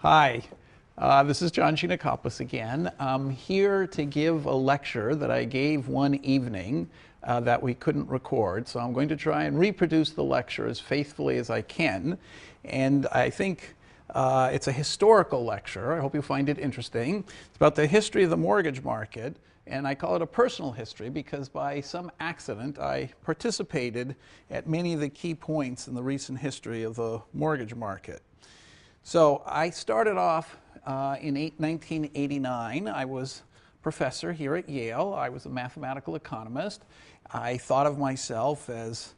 Hi, this is John Giannakopoulos again. I'm here to give a lecture that I gave one evening that we couldn't record. So I'm going to try and reproduce the lecture as faithfully as I can. And I think it's a historical lecture. I hope you find it interesting. It's about the history of the mortgage market. And I call it a personal history because by some accident I participated at many of the key points in the recent history of the mortgage market. So I started off in 1989. I was professor here at Yale. I was a mathematical economist. I thought of myself as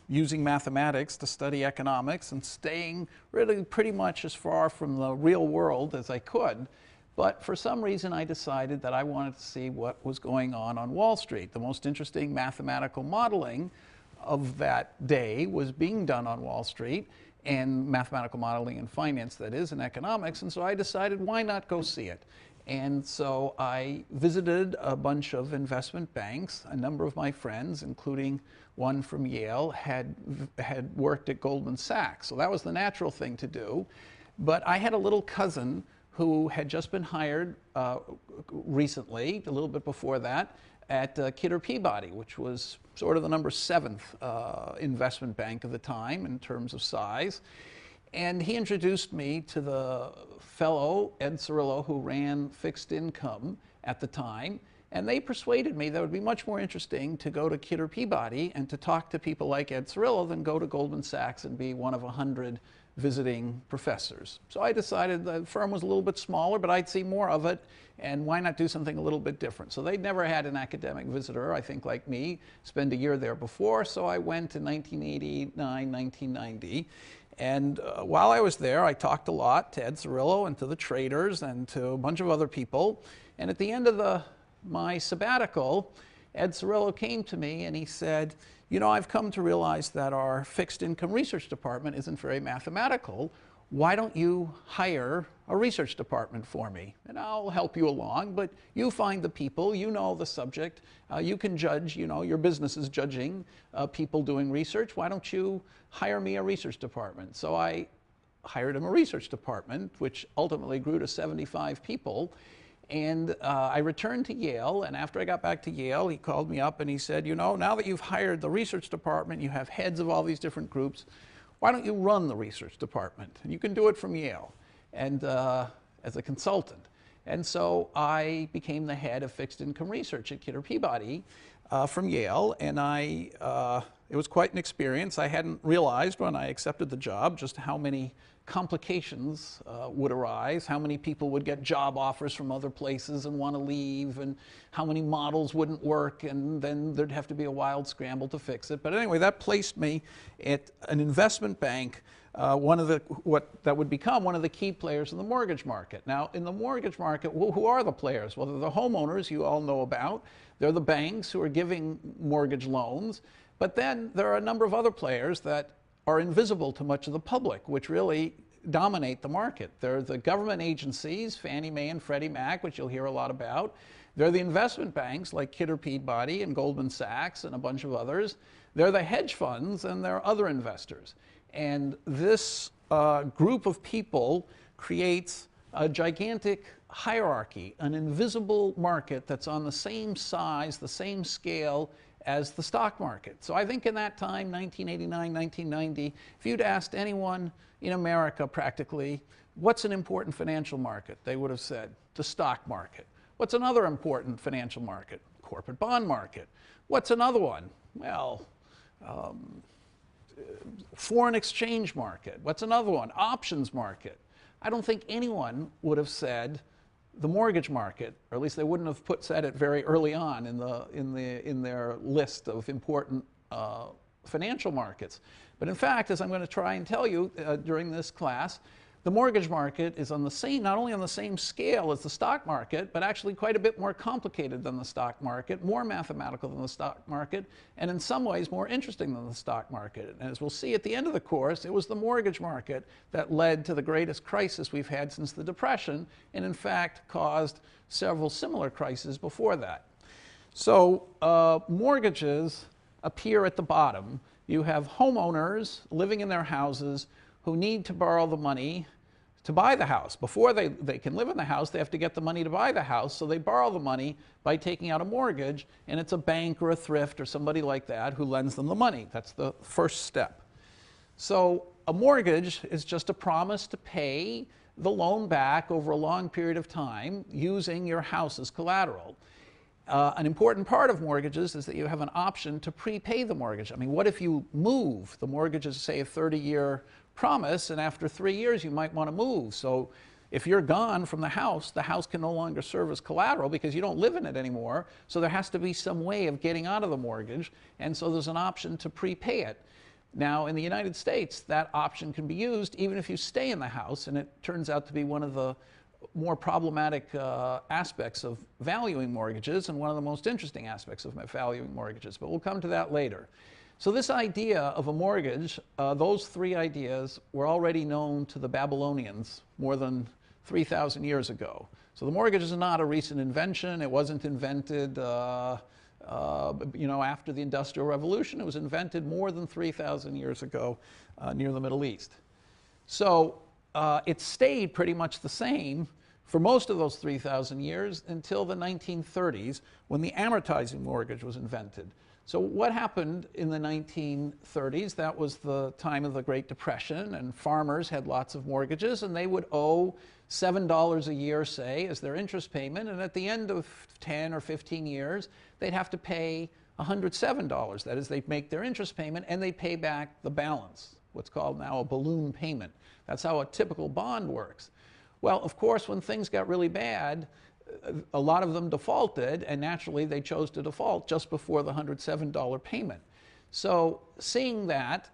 using mathematics to study economics and staying really pretty much as far from the real world as I could. But for some reason I decided that I wanted to see what was going on Wall Street. The most interesting mathematical modeling of that day was being done on Wall Street, and mathematical modeling in finance, that is, in economics. And so I decided, why not go see it? And so I visited a bunch of investment banks. A number of my friends, including one from Yale, had worked at Goldman Sachs. So that was the natural thing to do. But I had a little cousin who had just been hired recently, a little bit before that, at Kidder Peabody, which was sort of the number 7th investment bank of the time in terms of size. And he introduced me to the fellow, Ed Cirillo, who ran fixed income at the time. And they persuaded me that it would be much more interesting to go to Kidder Peabody and to talk to people like Ed Cirillo than go to Goldman Sachs and be one of 100 visiting professors. So I decided the firm was a little bit smaller, but I'd see more of it, and why not do something a little bit different? So they'd never had an academic visitor, I think, like me, spend a year there before, so I went in 1989, 1990. And while I was there, I talked a lot to Ed Cirillo and to the traders and to a bunch of other people. And at the end of my sabbatical, Ed Cirillo came to me and he said, you know, I've come to realize that our fixed income research department isn't very mathematical. Why don't you hire a research department for me? And I'll help you along, but you find the people, you know the subject, you can judge, you know, your business is judging people doing research. Why don't you hire me a research department? So I hired him a research department, which ultimately grew to 75 people. And I returned to Yale, and after I got back to Yale, he called me up and he said, you know, now that you've hired the research department, you have heads of all these different groups, why don't you run the research department? And you can do it from Yale, and as a consultant. And so I became the head of fixed income research at Kidder Peabody from Yale, and it was quite an experience. I hadn't realized when I accepted the job just how many complications would arise, how many people would get job offers from other places and want to leave, and how many models wouldn't work, and then there'd have to be a wild scramble to fix it. But anyway, that placed me at an investment bank, that would become one of the key players in the mortgage market. Now, in the mortgage market, who are the players? Well, they're the homeowners you all know about. They're the banks who are giving mortgage loans. But then there are a number of other players that are invisible to much of the public, which really dominate the market. They're the government agencies, Fannie Mae and Freddie Mac, which you'll hear a lot about. They're the investment banks like Kidder Peabody and Goldman Sachs and a bunch of others. They're the hedge funds, and there are other investors. And this group of people creates a gigantic hierarchy, an invisible market that's on the same size, the same scale as the stock market. So I think in that time, 1989, 1990, if you'd asked anyone in America practically, what's an important financial market? They would have said, the stock market. What's another important financial market? Corporate bond market. What's another one? Well, foreign exchange market. What's another one? Options market. I don't think anyone would have said the mortgage market, or at least they wouldn't have said it very early on in their list of important financial markets. But in fact, as I'm going to try and tell you during this class, the mortgage market is not only on the same scale as the stock market, but actually quite a bit more complicated than the stock market, more mathematical than the stock market, and in some ways more interesting than the stock market. And as we'll see at the end of the course, it was the mortgage market that led to the greatest crisis we've had since the Depression, and in fact caused several similar crises before that. So mortgages appear at the bottom. You have homeowners living in their houses who need to borrow the money to buy the house. Before they can live in the house, they have to get the money to buy the house, so they borrow the money by taking out a mortgage, and it's a bank or a thrift or somebody like that who lends them the money. That's the first step. So a mortgage is just a promise to pay the loan back over a long period of time using your house as collateral. An important part of mortgages is that you have an option to prepay the mortgage. I mean, what if you move? The mortgage is, say, a 30-year promise, and after 3 years you might want to move. So if you're gone from the house can no longer serve as collateral because you don't live in it anymore. So there has to be some way of getting out of the mortgage, and so there's an option to prepay it. Now, in the United States, that option can be used even if you stay in the house, and it turns out to be one of the more problematic aspects of valuing mortgages and one of the most interesting aspects of valuing mortgages, but we'll come to that later. So this idea of a mortgage, those three ideas were already known to the Babylonians more than 3,000 years ago. So the mortgage is not a recent invention. It wasn't invented after the Industrial Revolution. It was invented more than 3,000 years ago near the Middle East. So it stayed pretty much the same for most of those 3,000 years until the 1930s when the amortizing mortgage was invented. So what happened in the 1930s? That was the time of the Great Depression, and farmers had lots of mortgages, and they would owe $7 a year, say, as their interest payment, and at the end of 10 or 15 years, they'd have to pay $107. That is, they'd make their interest payment, and they'd pay back the balance, what's called now a balloon payment. That's how a typical bond works. Well, of course, when things got really bad, a lot of them defaulted, and naturally they chose to default just before the $107 payment. So seeing that,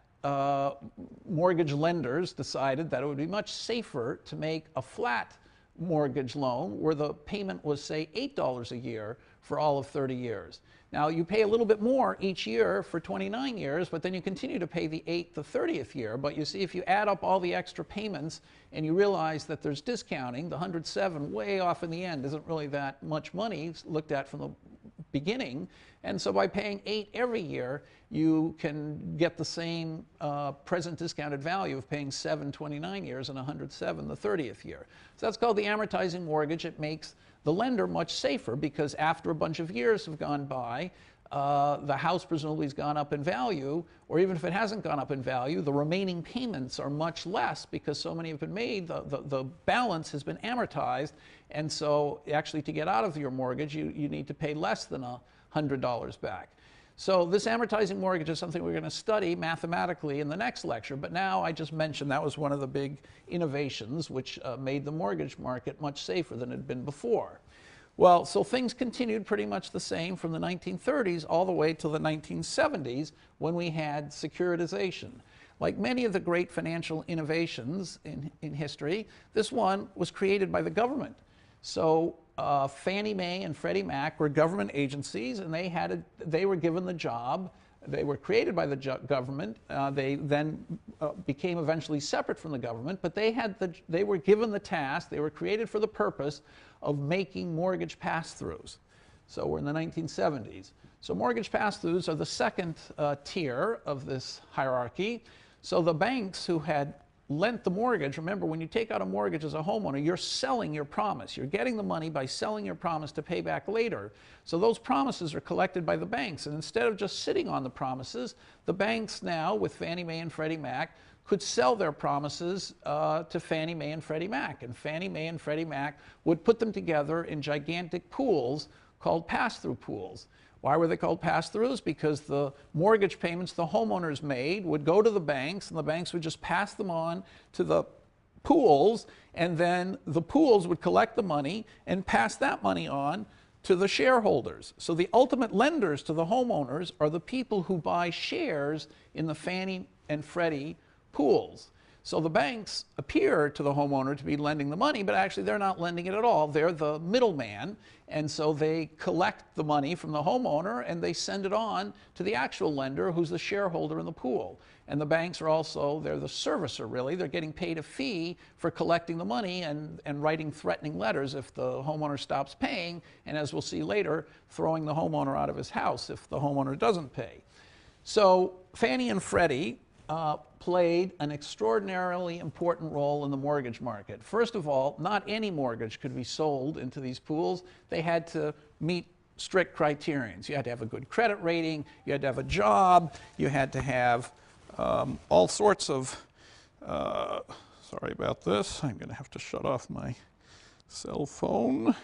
mortgage lenders decided that it would be much safer to make a flat mortgage loan where the payment was, say, $8 a year for all of 30 years. Now, you pay a little bit more each year for 29 years, but then you continue to pay the 8th to 30th year. But you see, if you add up all the extra payments and you realize that there's discounting, the 107 way off in the end isn't really that much money looked at from the beginning. And so by paying 8 every year, you can get the same present discounted value of paying 7 29 years and 107 the 30th year. So that's called the amortizing mortgage. It makes the lender much safer because after a bunch of years have gone by, the house presumably has gone up in value, or even if it hasn't gone up in value, the remaining payments are much less because so many have been made, the balance has been amortized, and so actually to get out of your mortgage, you need to pay less than $100 back. So this amortizing mortgage is something we're going to study mathematically in the next lecture, but now I just mentioned that was one of the big innovations which made the mortgage market much safer than it had been before. Well, so things continued pretty much the same from the 1930s all the way to the 1970s when we had securitization. Like many of the great financial innovations in history, this one was created by the government. So Fannie Mae and Freddie Mac were government agencies, and they were given the job. They were created by the government. They then became eventually separate from the government, but they were given the task. They were created for the purpose of making mortgage pass-throughs. So we're in the 1970s. So mortgage pass-throughs are the second tier of this hierarchy. So the banks who had lent the mortgage, remember, when you take out a mortgage as a homeowner, you're selling your promise. You're getting the money by selling your promise to pay back later. So those promises are collected by the banks. And instead of just sitting on the promises, the banks now, with Fannie Mae and Freddie Mac, could sell their promises to Fannie Mae and Freddie Mac. And Fannie Mae and Freddie Mac would put them together in gigantic pools called pass-through pools. Why were they called pass-throughs? Because the mortgage payments the homeowners made would go to the banks, and the banks would just pass them on to the pools, and then the pools would collect the money and pass that money on to the shareholders. So the ultimate lenders to the homeowners are the people who buy shares in the Fannie and Freddie pools. So the banks appear to the homeowner to be lending the money, but actually they're not lending it at all. They're the middleman, and so they collect the money from the homeowner and they send it on to the actual lender who's the shareholder in the pool. And the banks are also, they're the servicer really. They're getting paid a fee for collecting the money and writing threatening letters if the homeowner stops paying, and as we'll see later, throwing the homeowner out of his house if the homeowner doesn't pay. So Fannie and Freddie played an extraordinarily important role in the mortgage market. First of all, not any mortgage could be sold into these pools. They had to meet strict criterions. You had to have a good credit rating, you had to have a job, you had to have all sorts of, sorry about this, I'm going to have to shut off my cell phone.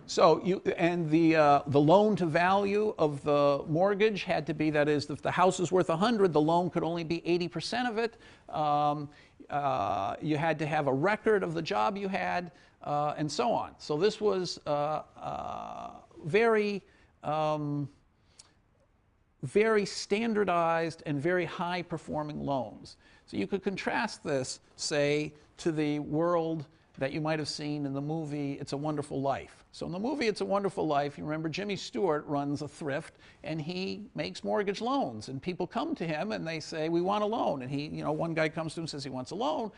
So the loan to value of the mortgage had to be, that is, if the house is worth 100, the loan could only be 80% of it. You had to have a record of the job you had, and so on. So this was very standardized and very high-performing loans. So you could contrast this, say, to the world that you might have seen in the movie It's a Wonderful Life. So in the movie It's a Wonderful Life, you remember Jimmy Stewart runs a thrift and he makes mortgage loans, and people come to him and they say, we want a loan. And he, one guy comes to him and says he wants a loan.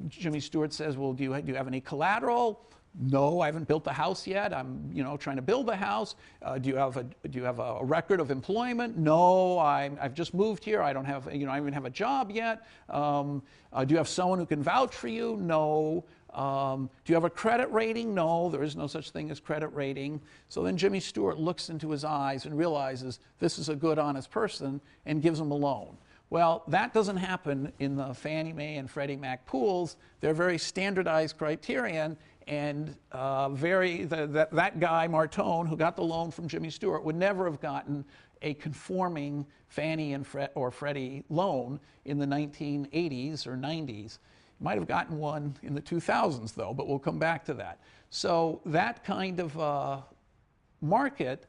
Jimmy Stewart says, well, do you have any collateral? No, I haven't built the house yet. I'm, trying to build the house. Do you have a record of employment? No, I've just moved here. I don't have, I don't even have a job yet. Do you have someone who can vouch for you? No. Do you have a credit rating? No, there is no such thing as credit rating. So then Jimmy Stewart looks into his eyes and realizes this is a good, honest person and gives him a loan. Well, that doesn't happen in the Fannie Mae and Freddie Mac pools. They're very standardized criterion, and that guy, Martone, who got the loan from Jimmy Stewart, would never have gotten a conforming Fannie or Freddie loan in the 1980s or 90s. He might have gotten one in the 2000s, though, but we'll come back to that. So that kind of market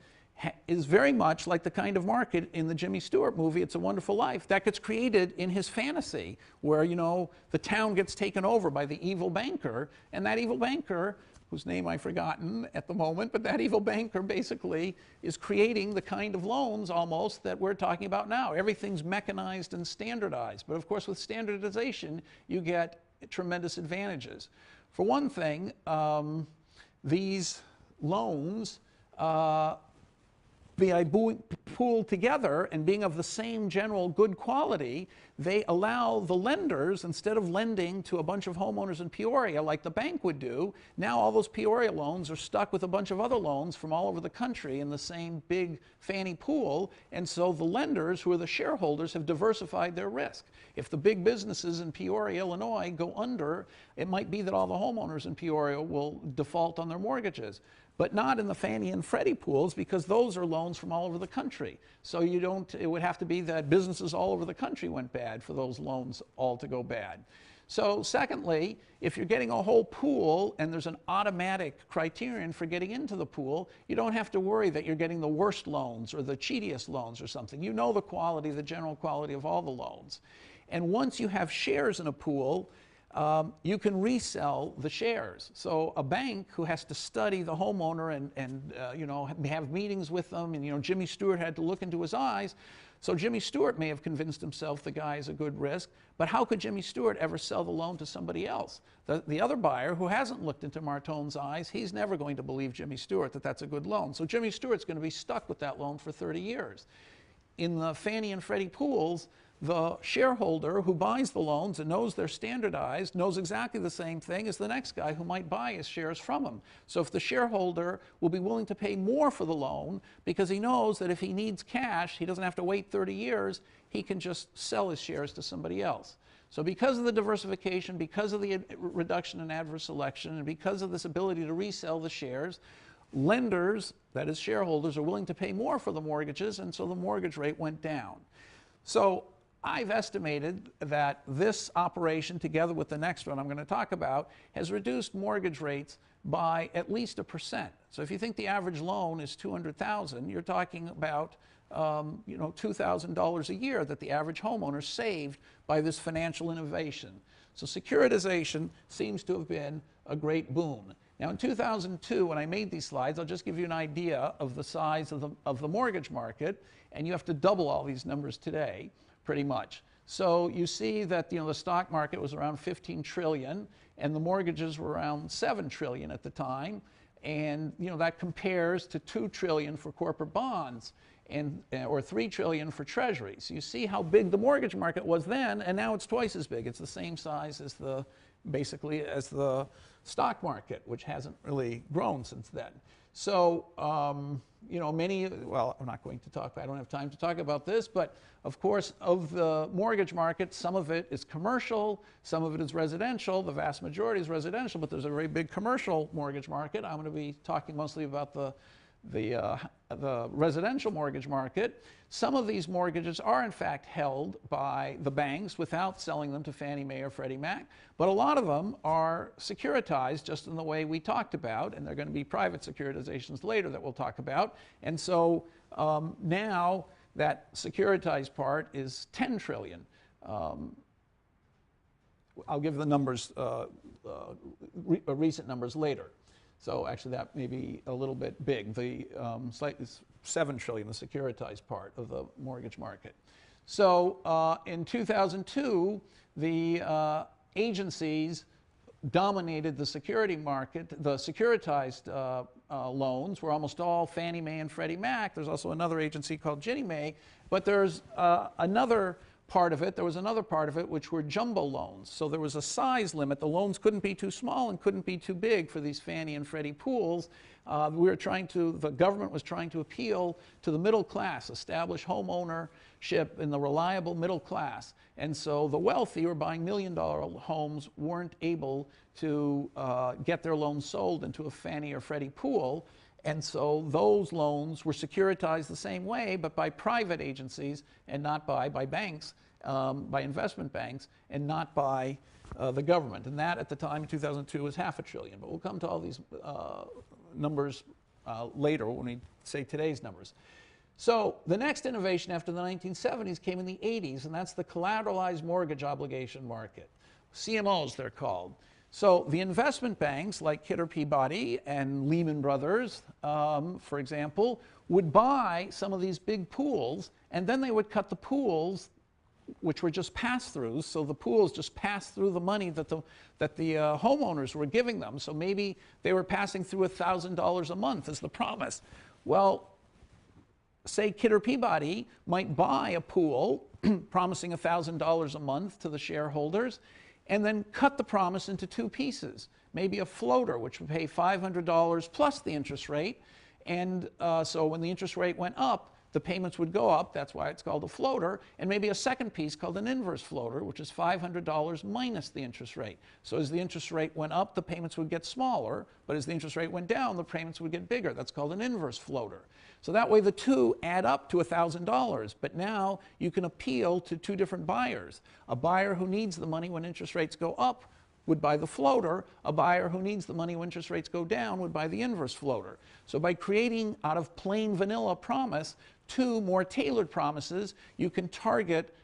is very much like the kind of market in the Jimmy Stewart movie, It's a Wonderful Life, that gets created in his fantasy, where, the town gets taken over by the evil banker, and that evil banker, whose name I've forgotten at the moment, but that evil banker basically is creating the kind of loans almost that we're talking about now. Everything's mechanized and standardized, but of course with standardization, you get tremendous advantages. For one thing, these loans, being pooled together and being of the same general good quality, they allow the lenders, instead of lending to a bunch of homeowners in Peoria like the bank would do, now all those Peoria loans are stuck with a bunch of other loans from all over the country in the same big Fannie pool, and so the lenders, who are the shareholders, have diversified their risk. If the big businesses in Peoria, Illinois go under, it might be that all the homeowners in Peoria will default on their mortgages. But not in the Fannie and Freddie pools, because those are loans from all over the country. So it would have to be that businesses all over the country went bad for those loans all to go bad. So secondly, if you're getting a whole pool and there's an automatic criterion for getting into the pool, you don't have to worry that you're getting the worst loans or the cheatiest loans or something. You know the quality, the general quality of all the loans. And once you have shares in a pool, you can resell the shares. So a bank who has to study the homeowner and have meetings with them, and Jimmy Stewart had to look into his eyes. So Jimmy Stewart may have convinced himself the guy is a good risk, but how could Jimmy Stewart ever sell the loan to somebody else? The other buyer, who hasn't looked into Martone's eyes, he's never going to believe Jimmy Stewart that that's a good loan. So Jimmy Stewart's going to be stuck with that loan for 30 years. In the Fannie and Freddie pools, the shareholder who buys the loans and knows they're standardized knows exactly the same thing as the next guy who might buy his shares from him. So if the shareholder will be willing to pay more for the loan because he knows that if he needs cash, he doesn't have to wait 30 years, he can just sell his shares to somebody else. So because of the diversification, because of the reduction in adverse selection, and because of this ability to resell the shares, lenders, that is shareholders, are willing to pay more for the mortgages, and so the mortgage rate went down. So I've estimated that this operation, together with the next one I'm going to talk about, has reduced mortgage rates by at least 1%. So if you think the average loan is $200,000, you're talking about $2,000 a year that the average homeowner saved by this financial innovation. So securitization seems to have been a great boon. Now in 2002, when I made these slides, I'll just give you an idea of the size of the mortgage market, and you have to double all these numbers today, pretty much. So you see that the stock market was around 15 trillion and the mortgages were around 7 trillion at the time. And that compares to 2 trillion for corporate bonds and or 3 trillion for treasuries. You see how big the mortgage market was then, and now it's twice as big. It's the same size as basically as the stock market, which hasn't really grown since then. So, well, I'm not going to talk, I don't have time to talk about this, but of course, of the mortgage market, some of it is commercial, some of it is residential. The vast majority is residential, but there's a very big commercial mortgage market. I'm going to be talking mostly about the residential mortgage market. Some of these mortgages are in fact held by the banks without selling them to Fannie Mae or Freddie Mac, but a lot of them are securitized just in the way we talked about, and they're going to be private securitizations later that we'll talk about. And so now that securitized part is 10 trillion. I'll give the numbers, recent numbers later. So actually that may be a little bit big. The slightly 7 trillion, the securitized part of the mortgage market. So in 2002, the agencies dominated the security market. The securitized loans were almost all Fannie Mae and Freddie Mac. There's also another agency called Ginnie Mae, but there's another part of it. There was another part of it which were jumbo loans. So there was a size limit. The loans couldn't be too small and couldn't be too big for these Fannie and Freddie pools. The government was trying to appeal to the middle class, establish home ownership in the reliable middle class. And so the wealthy who were buying $1 million homes weren't able to get their loans sold into a Fannie or Freddie pool. And so those loans were securitized the same way, but by private agencies and not by banks, by investment banks, and not by the government. And that at the time in 2002 was $500 billion. But we'll come to all these numbers later when we say today's numbers. So the next innovation after the 1970s came in the 80s, and that's the collateralized mortgage obligation market. CMOs, they're called. So the investment banks like Kidder Peabody and Lehman Brothers, for example, would buy some of these big pools, and then they would cut the pools, which were just pass-throughs. So the pools just passed through the money that the homeowners were giving them. So maybe they were passing through $1,000 a month as the promise. Well, say Kidder Peabody might buy a pool promising $1,000 a month to the shareholders, and then cut the promise into two pieces. Maybe a floater, which would pay $500 plus the interest rate. And so when the interest rate went up, the payments would go up. That's why it's called a floater. And maybe a second piece called an inverse floater, which is $500 minus the interest rate. So as the interest rate went up, the payments would get smaller. But as the interest rate went down, the payments would get bigger. That's called an inverse floater. So that way the two add up to $1,000. But now you can appeal to two different buyers. A buyer who needs the money when interest rates go up would buy the floater. A buyer who needs the money when interest rates go down would buy the inverse floater. So by creating out of plain vanilla promise two more tailored promises, you can target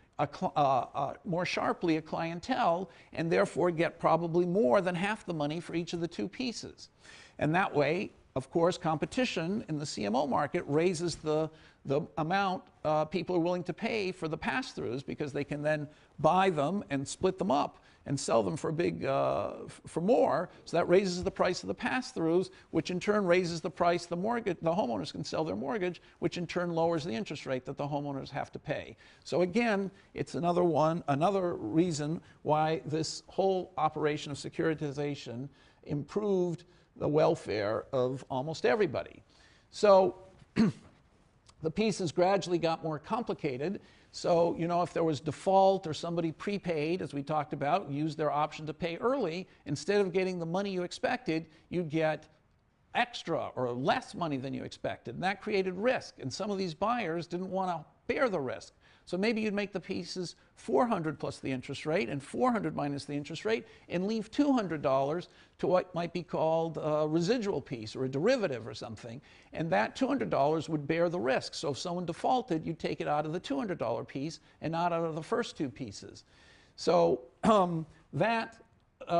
more sharply a clientele and therefore get probably more than half the money for each of the two pieces. And that way, of course, competition in the CMO market raises the amount people are willing to pay for the pass-throughs, because they can then buy them and split them up and sell them for more. So that raises the price of the pass-throughs, which in turn raises the price the homeowners can sell their mortgage, which in turn lowers the interest rate that the homeowners have to pay. So again, it's another reason why this whole operation of securitization improved the welfare of almost everybody. So the pieces gradually got more complicated. So, if there was default or somebody prepaid, as we talked about, used their option to pay early, instead of getting the money you expected, you'd get extra or less money than you expected. And that created risk. And some of these buyers didn't want to bear the risk. So maybe you'd make the pieces $400 plus the interest rate and $400 minus the interest rate, and leave $200 to what might be called a residual piece or a derivative or something. And that $200 would bear the risk. So if someone defaulted, you'd take it out of the $200 piece and not out of the first two pieces. So that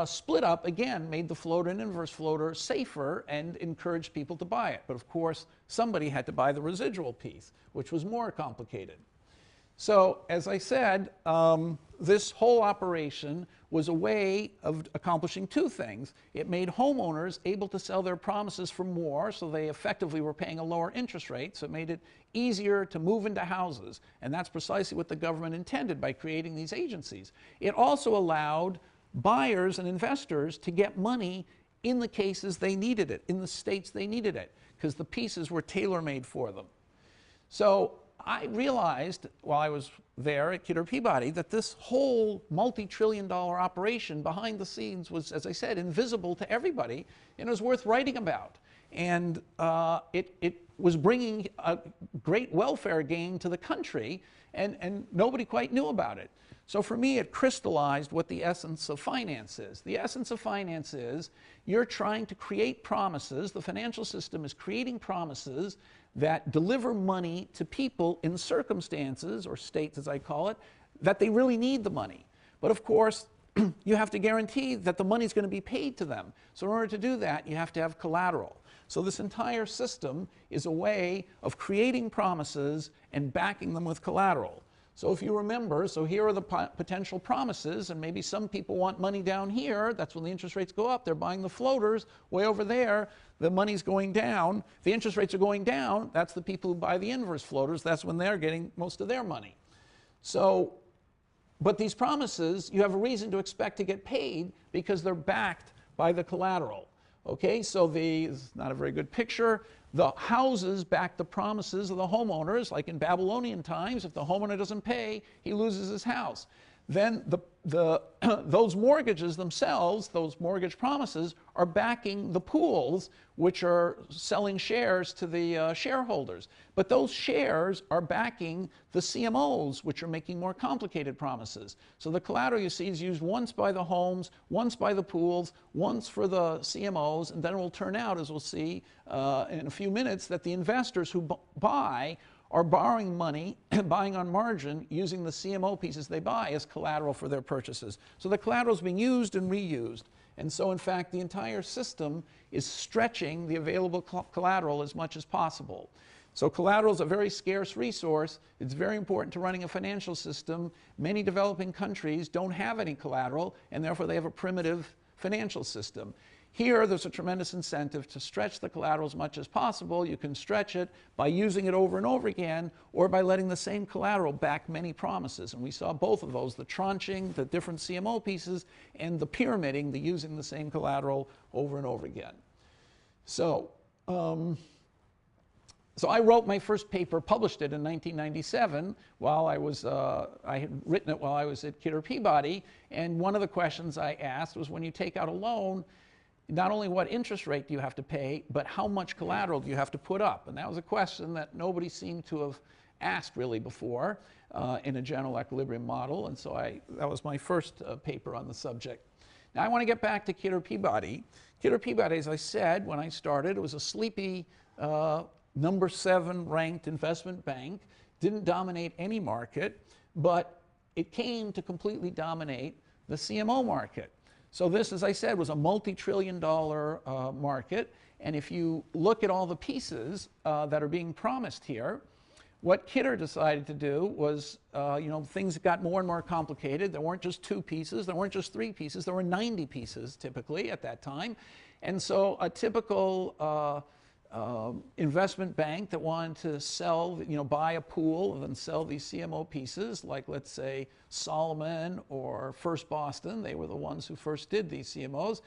split up, again, made the floater and inverse floater safer and encouraged people to buy it. But of course, somebody had to buy the residual piece, which was more complicated. So, as I said, this whole operation was a way of accomplishing two things. It made homeowners able to sell their promises for more, so they effectively were paying a lower interest rate, so it made it easier to move into houses. And that's precisely what the government intended by creating these agencies. It also allowed buyers and investors to get money in the cases they needed it, in the states they needed it, because the pieces were tailor-made for them. So I realized while I was there at Kidder Peabody that this whole multi-trillion-dollar operation behind the scenes was, as I said, invisible to everybody, and it was worth writing about. And it was bringing a great welfare gain to the country, and nobody quite knew about it. So for me, it crystallized what the essence of finance is. The essence of finance is you're trying to create promises. The financial system is creating promises that deliver money to people in circumstances, or states as I call it, that they really need the money. But of course, you have to guarantee that the money is going to be paid to them. So in order to do that, you have to have collateral. So this entire system is a way of creating promises and backing them with collateral. So if you remember, so here are the potential promises, and maybe some people want money down here. That's when the interest rates go up. They're buying the floaters. Way over there, the money's going down. The interest rates are going down. That's the people who buy the inverse floaters. That's when they're getting most of their money. So, but these promises, you have a reason to expect to get paid because they're backed by the collateral. Okay, so this is not a very good picture. The houses back the promises of the homeowners, like in Babylonian times. If the homeowner doesn't pay, he loses his house. Then those mortgages themselves, those mortgage promises, are backing the pools, which are selling shares to the shareholders. But those shares are backing the CMOs, which are making more complicated promises. So the collateral you see is used once by the homes, once by the pools, once for the CMOs, and then it will turn out, as we'll see in a few minutes, that the investors who buy are borrowing money, buying on margin, using the CMO pieces they buy as collateral for their purchases. So the collateral is being used and reused. And so, in fact, the entire system is stretching the available collateral as much as possible. So collateral is a very scarce resource. It's very important to running a financial system. Many developing countries don't have any collateral, and therefore they have a primitive financial system. Here, there's a tremendous incentive to stretch the collateral as much as possible. You can stretch it by using it over and over again, or by letting the same collateral back many promises. And we saw both of those, the tranching, the different CMO pieces, and the pyramiding, the using the same collateral over and over again. So I wrote my first paper, published it in 1997 while I had written it while I was at Kidder Peabody. And one of the questions I asked was, when you take out a loan, not only what interest rate do you have to pay, but how much collateral do you have to put up? And that was a question that nobody seemed to have asked really before in a general equilibrium model. And so that was my first paper on the subject. Now I want to get back to Kidder Peabody. Kidder Peabody, as I said, when I started, it was a sleepy number 7 ranked investment bank. Didn't dominate any market, but it came to completely dominate the CMO market. So this, as I said, was a multi-trillion-dollar market. And if you look at all the pieces that are being promised here, what Kidder decided to do was, things got more and more complicated. There weren't just 2 pieces. There weren't just 3 pieces. There were 90 pieces, typically, at that time. And so a typical investment bank that wanted to sell, buy a pool and then sell these CMO pieces, like let's say Solomon or First Boston, they were the ones who first did these CMOs,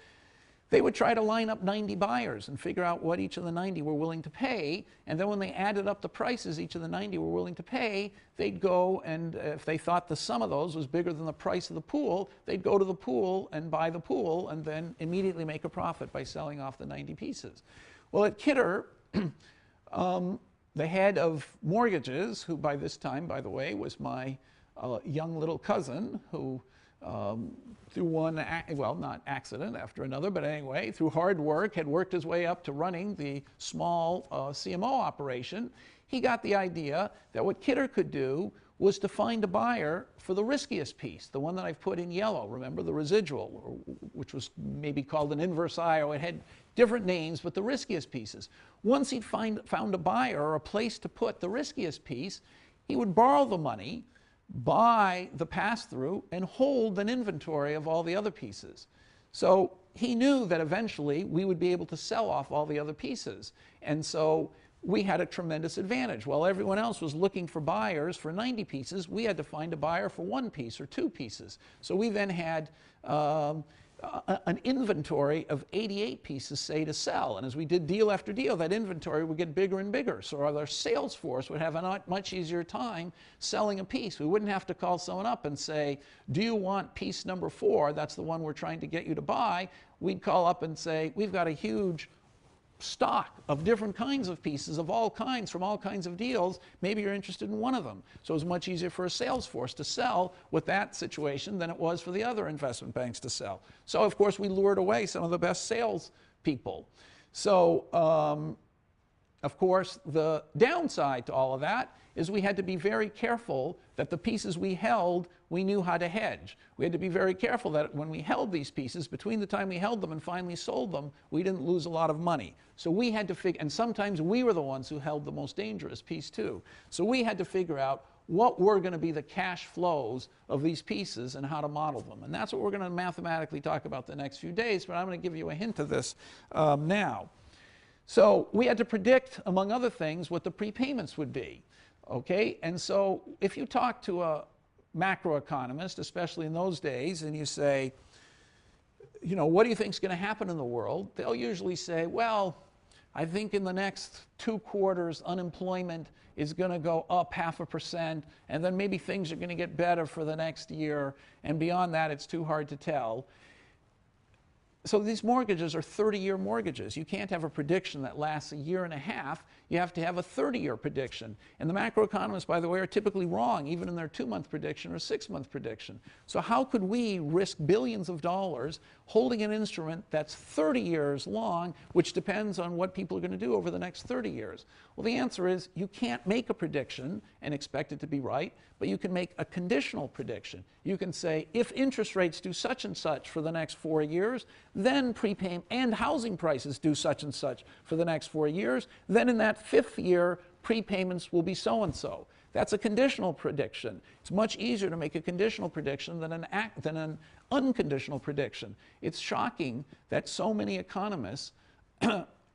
they would try to line up 90 buyers and figure out what each of the 90 were willing to pay. And then when they added up the prices each of the 90 were willing to pay, they'd go and if they thought the sum of those was bigger than the price of the pool, they'd go to the pool and buy the pool and then immediately make a profit by selling off the 90 pieces. Well, at Kidder, the head of mortgages, who by this time, by the way, was my young little cousin, who through one, not accident after another, but anyway, through hard work, had worked his way up to running the small CMO operation. He got the idea that what Kidder could do was to find a buyer for the riskiest piece, the one that I've put in yellow, remember, the residual, which was maybe called an inverse IO. It had different names, but the riskiest pieces. Once he'd found a buyer or a place to put the riskiest piece, he would borrow the money buy the pass-through, and hold an inventory of all the other pieces. So he knew that eventually we would be able to sell off all the other pieces. And so we had a tremendous advantage. While everyone else was looking for buyers for 90 pieces, we had to find a buyer for 1 piece or 2 pieces. So we then had an inventory of 88 pieces, say, to sell. And as we did deal after deal, that inventory would get bigger and bigger. So our sales force would have a much easier time selling a piece. We wouldn't have to call someone up and say, do you want piece number 4? That's the one we're trying to get you to buy. We'd call up and say, we've got a huge stock of different kinds of pieces of all kinds from all kinds of deals. Maybe you're interested in one of them. So it was much easier for a sales force to sell with that situation than it was for the other investment banks to sell. So of course we lured away some of the best sales people. So of course the downside to all of that is we had to be very careful that the pieces we held, we knew how to hedge. We had to be very careful that when we held these pieces, between the time we held them and finally sold them, we didn't lose a lot of money. So we had to figure, and sometimes we were the ones who held the most dangerous piece too. So we had to figure out what were going to be the cash flows of these pieces and how to model them. And that's what we're going to mathematically talk about the next few days, but I'm going to give you a hint of this now. So we had to predict, among other things, what the prepayments would be. Okay, and so if you talk to a macroeconomist, especially in those days, and you say, you know, what do you think is going to happen in the world? They'll usually say, well, I think in the next 2 quarters, unemployment is going to go up 0.5%, and then maybe things are going to get better for the next year, and beyond that, it's too hard to tell. So these mortgages are 30-year mortgages. You can't have a prediction that lasts 1.5 years. You have to have a 30-year prediction. And the macroeconomists, by the way, are typically wrong, even in their 2-month prediction or 6-month prediction. So how could we risk billions of dollars holding an instrument that's 30 years long, which depends on what people are going to do over the next 30 years? Well, the answer is you can't make a prediction and expect it to be right, but you can make a conditional prediction. You can say, if interest rates do such and such for the next 4 years, then prepayment and housing prices do such and such for the next 4 years, then in that 5th year, prepayments will be so and so. That's a conditional prediction. It's much easier to make a conditional prediction than an unconditional prediction. It's shocking that so many economists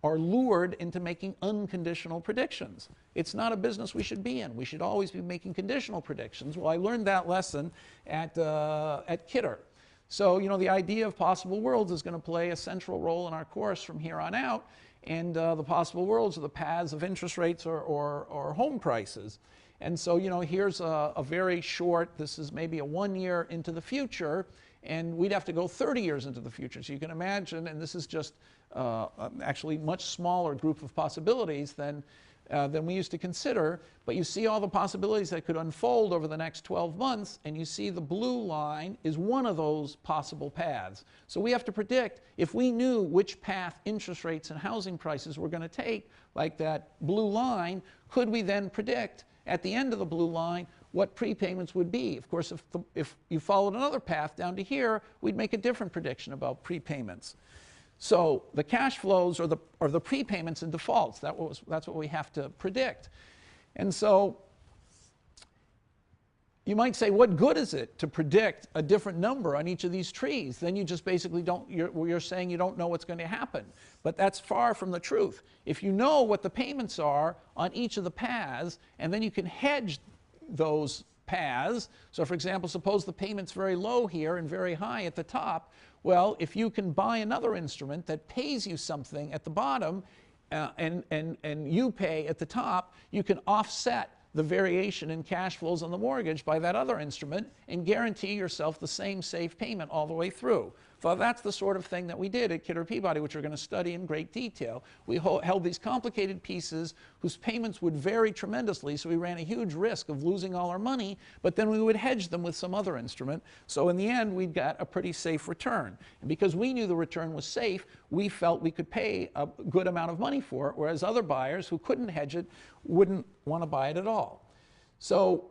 are lured into making unconditional predictions. It's not a business we should be in. We should always be making conditional predictions. Well, I learned that lesson at Kidder. So, you know, the idea of possible worlds is going to play a central role in our course from here on out. And the possible worlds are the paths of interest rates or home prices. And so, you know, here's a very short, this is maybe a 1 year into the future, and we'd have to go 30 years into the future. So you can imagine, and this is just actually much smaller group of possibilities than we used to consider, but you see all the possibilities that could unfold over the next 12 months, and you see the blue line is one of those possible paths. So we have to predict, if we knew which path interest rates and housing prices were going to take, like that blue line, could we then predict at the end of the blue line what prepayments would be? Of course, if you followed another path down to here, we'd make a different prediction about prepayments. So the cash flows are the prepayments and defaults. That's what we have to predict. And so you might say, what good is it to predict a different number on each of these trees? Then you just basically you're saying you don't know what's going to happen. But that's far from the truth. If you know what the payments are on each of the paths, and then you can hedge those paths. So for example, suppose the payment's very low here and very high at the top. Well, if you can buy another instrument that pays you something at the bottom and you pay at the top, you can offset the variation in cash flows on the mortgage by that other instrument and guarantee yourself the same safe payment all the way through. So that's the sort of thing that we did at Kidder Peabody, which we're going to study in great detail. We held these complicated pieces whose payments would vary tremendously, so we ran a huge risk of losing all our money, but then we would hedge them with some other instrument. So in the end, we got a pretty safe return. And because we knew the return was safe, we felt we could pay a good amount of money for it, whereas other buyers who couldn't hedge it wouldn't want to buy it at all. So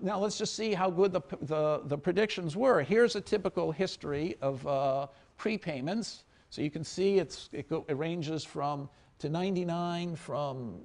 now let's just see how good the predictions were. Here's a typical history of prepayments. So you can see it ranges from to 99 from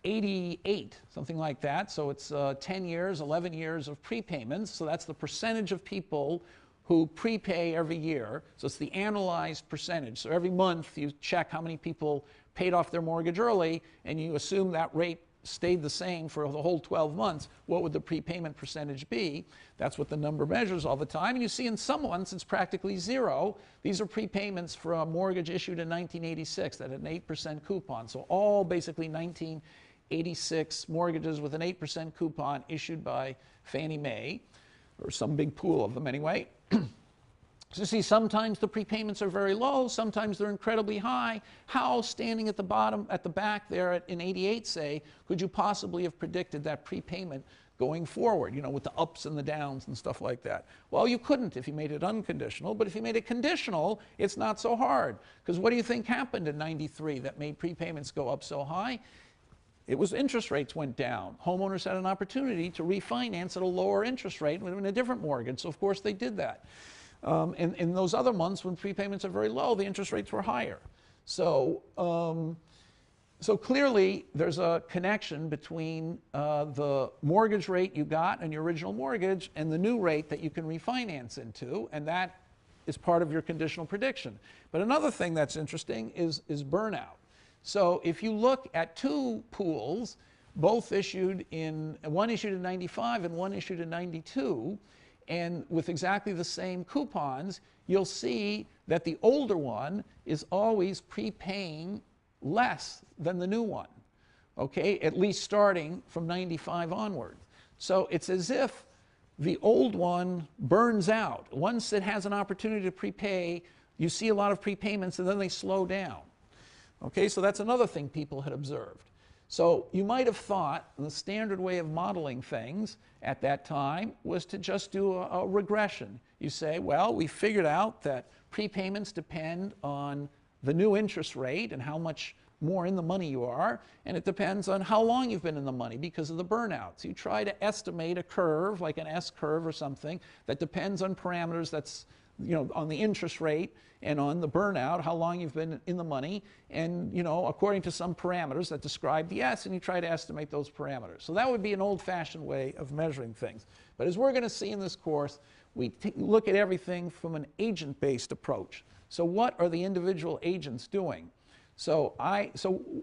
88, something like that. So it's 10 years, 11 years of prepayments. So that's the percentage of people who prepay every year. So it's the analyzed percentage. So every month you check how many people paid off their mortgage early, and you assume that rate stayed the same for the whole 12 months. What would the prepayment percentage be? That's what the number measures all the time. And you see in some months it's practically zero. These are prepayments for a mortgage issued in 1986 that had an 8% coupon. So all basically 1986 mortgages with an 8% coupon issued by Fannie Mae, or some big pool of them anyway. So you see, sometimes the prepayments are very low, sometimes they're incredibly high. How, standing at the bottom, at the back there in 88, say, could you possibly have predicted that prepayment going forward, you know, with the ups and the downs and stuff like that? Well, you couldn't if you made it unconditional, but if you made it conditional, it's not so hard. Because what do you think happened in 93 that made prepayments go up so high? It was interest rates went down. Homeowners had an opportunity to refinance at a lower interest rate in a different mortgage, so of course they did that. In those other months when prepayments are very low, the interest rates were higher. So, so clearly there's a connection between the mortgage rate you got on your original mortgage and the new rate that you can refinance into, and that is part of your conditional prediction. But another thing that's interesting is burnout. So if you look at two pools, both issued in, one issued in 95 and one issued in 92, and with exactly the same coupons, you'll see that the older one is always prepaying less than the new one, okay, at least starting from 95 onward. So it's as if the old one burns out. Once it has an opportunity to prepay, you see a lot of prepayments and then they slow down. Okay, so that's another thing people had observed. So you might have thought the standard way of modeling things at that time was to just do a regression. You say, well, we figured out that prepayments depend on the new interest rate and how much more in the money you are, and it depends on how long you've been in the money because of the burnout. So you try to estimate a curve, like an S curve or something, that depends on parameters that's, you know, on the interest rate and on the burnout, how long you've been in the money, and, you know, according to some parameters that describe the S, and you try to estimate those parameters. So that would be an old-fashioned way of measuring things. But as we're going to see in this course, we look at everything from an agent-based approach. So what are the individual agents doing? So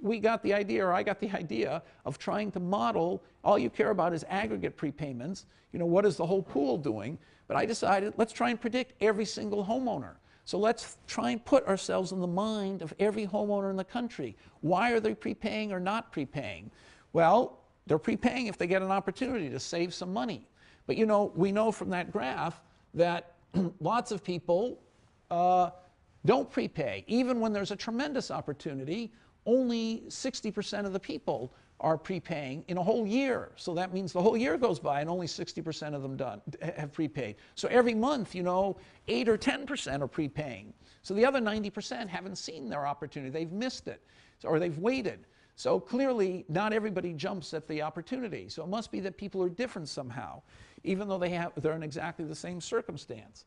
we got the idea, or I got the idea, of trying to model, all you care about is aggregate prepayments, you know, what is the whole pool doing? But I decided, let's try and predict every single homeowner. So let's try and put ourselves in the mind of every homeowner in the country. Why are they prepaying or not prepaying? Well, they're prepaying if they get an opportunity to save some money. But you know, we know from that graph that lots of people don't prepay. Even when there's a tremendous opportunity, only 60% of the people are prepaying in a whole year. So that means the whole year goes by and only 60% of them have prepaid. So every month, you know, 8 or 10% are prepaying. So the other 90% haven't seen their opportunity. They've missed it, or they've waited. So clearly, not everybody jumps at the opportunity. So it must be that people are different somehow, even though they're in exactly the same circumstance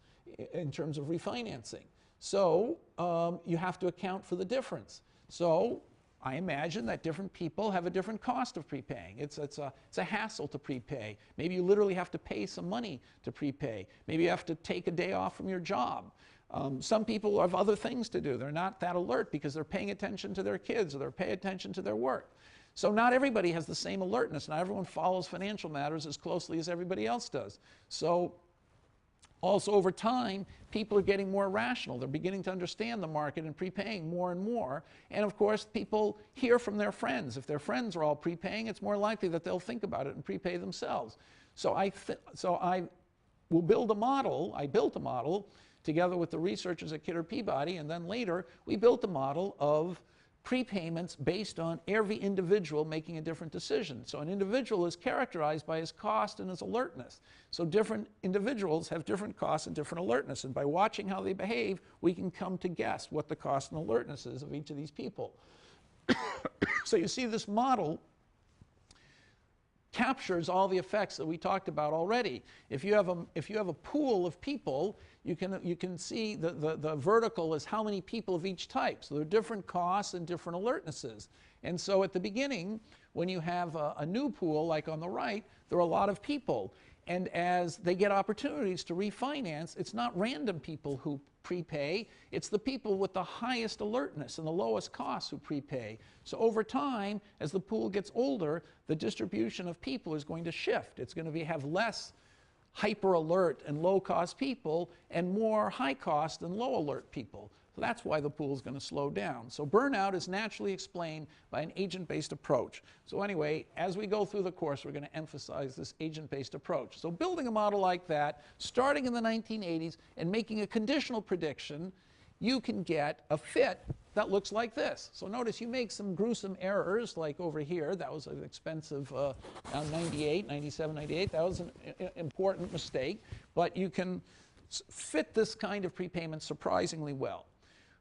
in terms of refinancing. So you have to account for the difference. So I imagine that different people have a different cost of prepaying. It's a hassle to prepay. Maybe you literally have to pay some money to prepay. Maybe you have to take a day off from your job. Some people have other things to do. They're not that alert because they're paying attention to their kids or they're paying attention to their work. So not everybody has the same alertness. Not everyone follows financial matters as closely as everybody else does. So also, over time, people are getting more rational. They're beginning to understand the market and prepaying more and more. And of course, people hear from their friends. If their friends are all prepaying, it's more likely that they'll think about it and prepay themselves. So I will build a model. I built a model together with the researchers at Kidder Peabody, and then later we built a model of prepayments based on every individual making a different decision. So an individual is characterized by his cost and his alertness. So different individuals have different costs and different alertness. And by watching how they behave, we can come to guess what the cost and alertness is of each of these people. So you see this model captures all the effects that we talked about already. If you have a pool of people, you can see the vertical is how many people of each type. So there are different costs and different alertnesses. And so at the beginning, when you have a new pool, like on the right, there are a lot of people. And as they get opportunities to refinance, it's not random people who prepay, it's the people with the highest alertness and the lowest costs who prepay. So over time, as the pool gets older, the distribution of people is going to shift. It's going to have less hyper alert and low cost people and more high cost and low alert people. So that's why the pool is going to slow down. So burnout is naturally explained by an agent-based approach. So anyway, as we go through the course, we're going to emphasize this agent-based approach. So building a model like that, starting in the 1980s and making a conditional prediction, you can get a fit that looks like this. So notice you make some gruesome errors, like over here. That was an expensive, 98, 97, 98. That was an important mistake. But you can fit this kind of prepayment surprisingly well.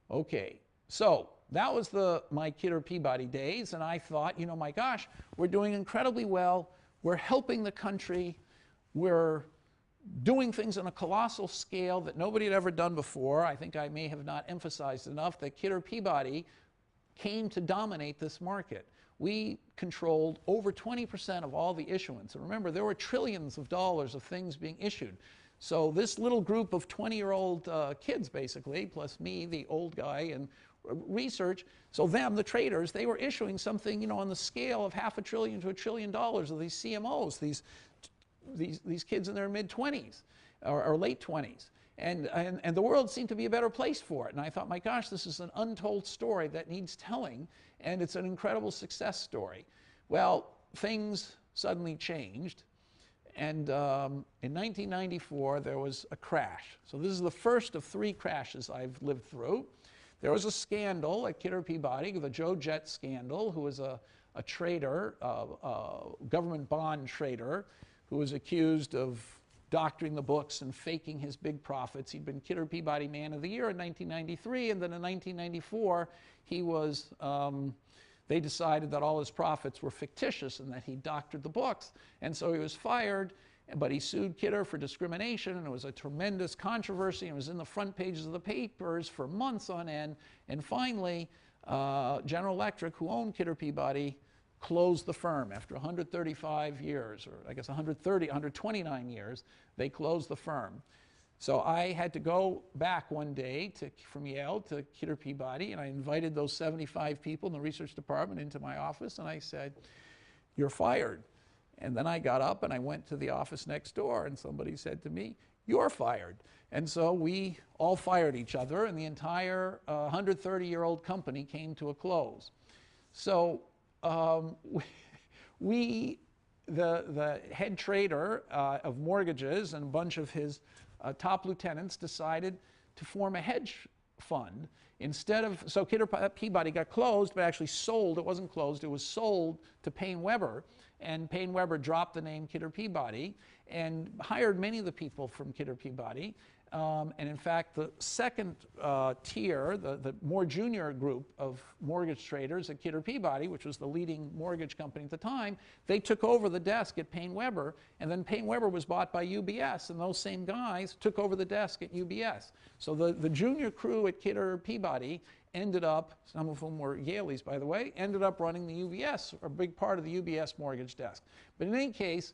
Okay, so that was my Kidder Peabody days, and I thought, you know, my gosh, we're doing incredibly well. We're helping the country. We're doing things on a colossal scale that nobody had ever done before. I think I may have not emphasized enough that Kidder Peabody came to dominate this market. We controlled over 20% of all the issuance. And remember, there were trillions of dollars of things being issued. So this little group of 20-year-old kids, basically, plus me, the old guy, and research, so them, the traders, they were issuing something, you know, on the scale of $500 billion to $1 trillion of these CMOs, these kids in their mid-20s or late 20s. And the world seemed to be a better place for it. And I thought, my gosh, this is an untold story that needs telling, and it's an incredible success story. Well, things suddenly changed. And in 1994, there was a crash. So this is the first of 3 crashes I've lived through. There was a scandal at Kidder Peabody, the Joe Jett scandal, who was a trader, a government bond trader, who was accused of doctoring the books and faking his big profits. He'd been Kidder Peabody Man of the Year in 1993, and then in 1994, he was... they decided that all his profits were fictitious and that he doctored the books. And so he was fired, but he sued Kidder for discrimination, and it was a tremendous controversy, and it was in the front pages of the papers for months on end. And finally, General Electric, who owned Kidder Peabody, closed the firm after 135 years, or I guess 129 years, they closed the firm. So I had to go back one day from Yale to Kidder Peabody, and I invited those 75 people in the research department into my office, and I said, "You're fired." And then I got up and I went to the office next door, and somebody said to me, "You're fired." And so we all fired each other, and the entire 130-year-old company came to a close. So the head trader of mortgages and a bunch of his top lieutenants decided to form a hedge fund instead of, so Kidder Peabody got closed, but actually sold. It wasn't closed, it was sold to Payne Webber, and Payne Webber dropped the name Kidder Peabody and hired many of the people from Kidder Peabody. And in fact, the second tier, the more junior group of mortgage traders at Kidder Peabody, which was the leading mortgage company at the time, they took over the desk at Payne Webber, and then Payne Webber was bought by UBS, and those same guys took over the desk at UBS. So the junior crew at Kidder Peabody ended up, some of whom were Yaleys, by the way, ended up running the UBS, or a big part of the UBS mortgage desk. But in any case,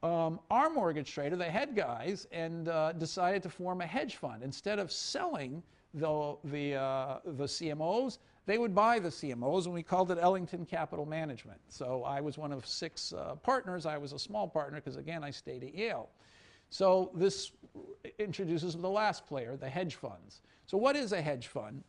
our mortgage trader, the head guys, and decided to form a hedge fund. Instead of selling the CMOs, they would buy the CMOs, and we called it Ellington Capital Management. So I was one of 6 partners. I was a small partner because, again, I stayed at Yale. So this introduces the last player, the hedge funds. So what is a hedge fund?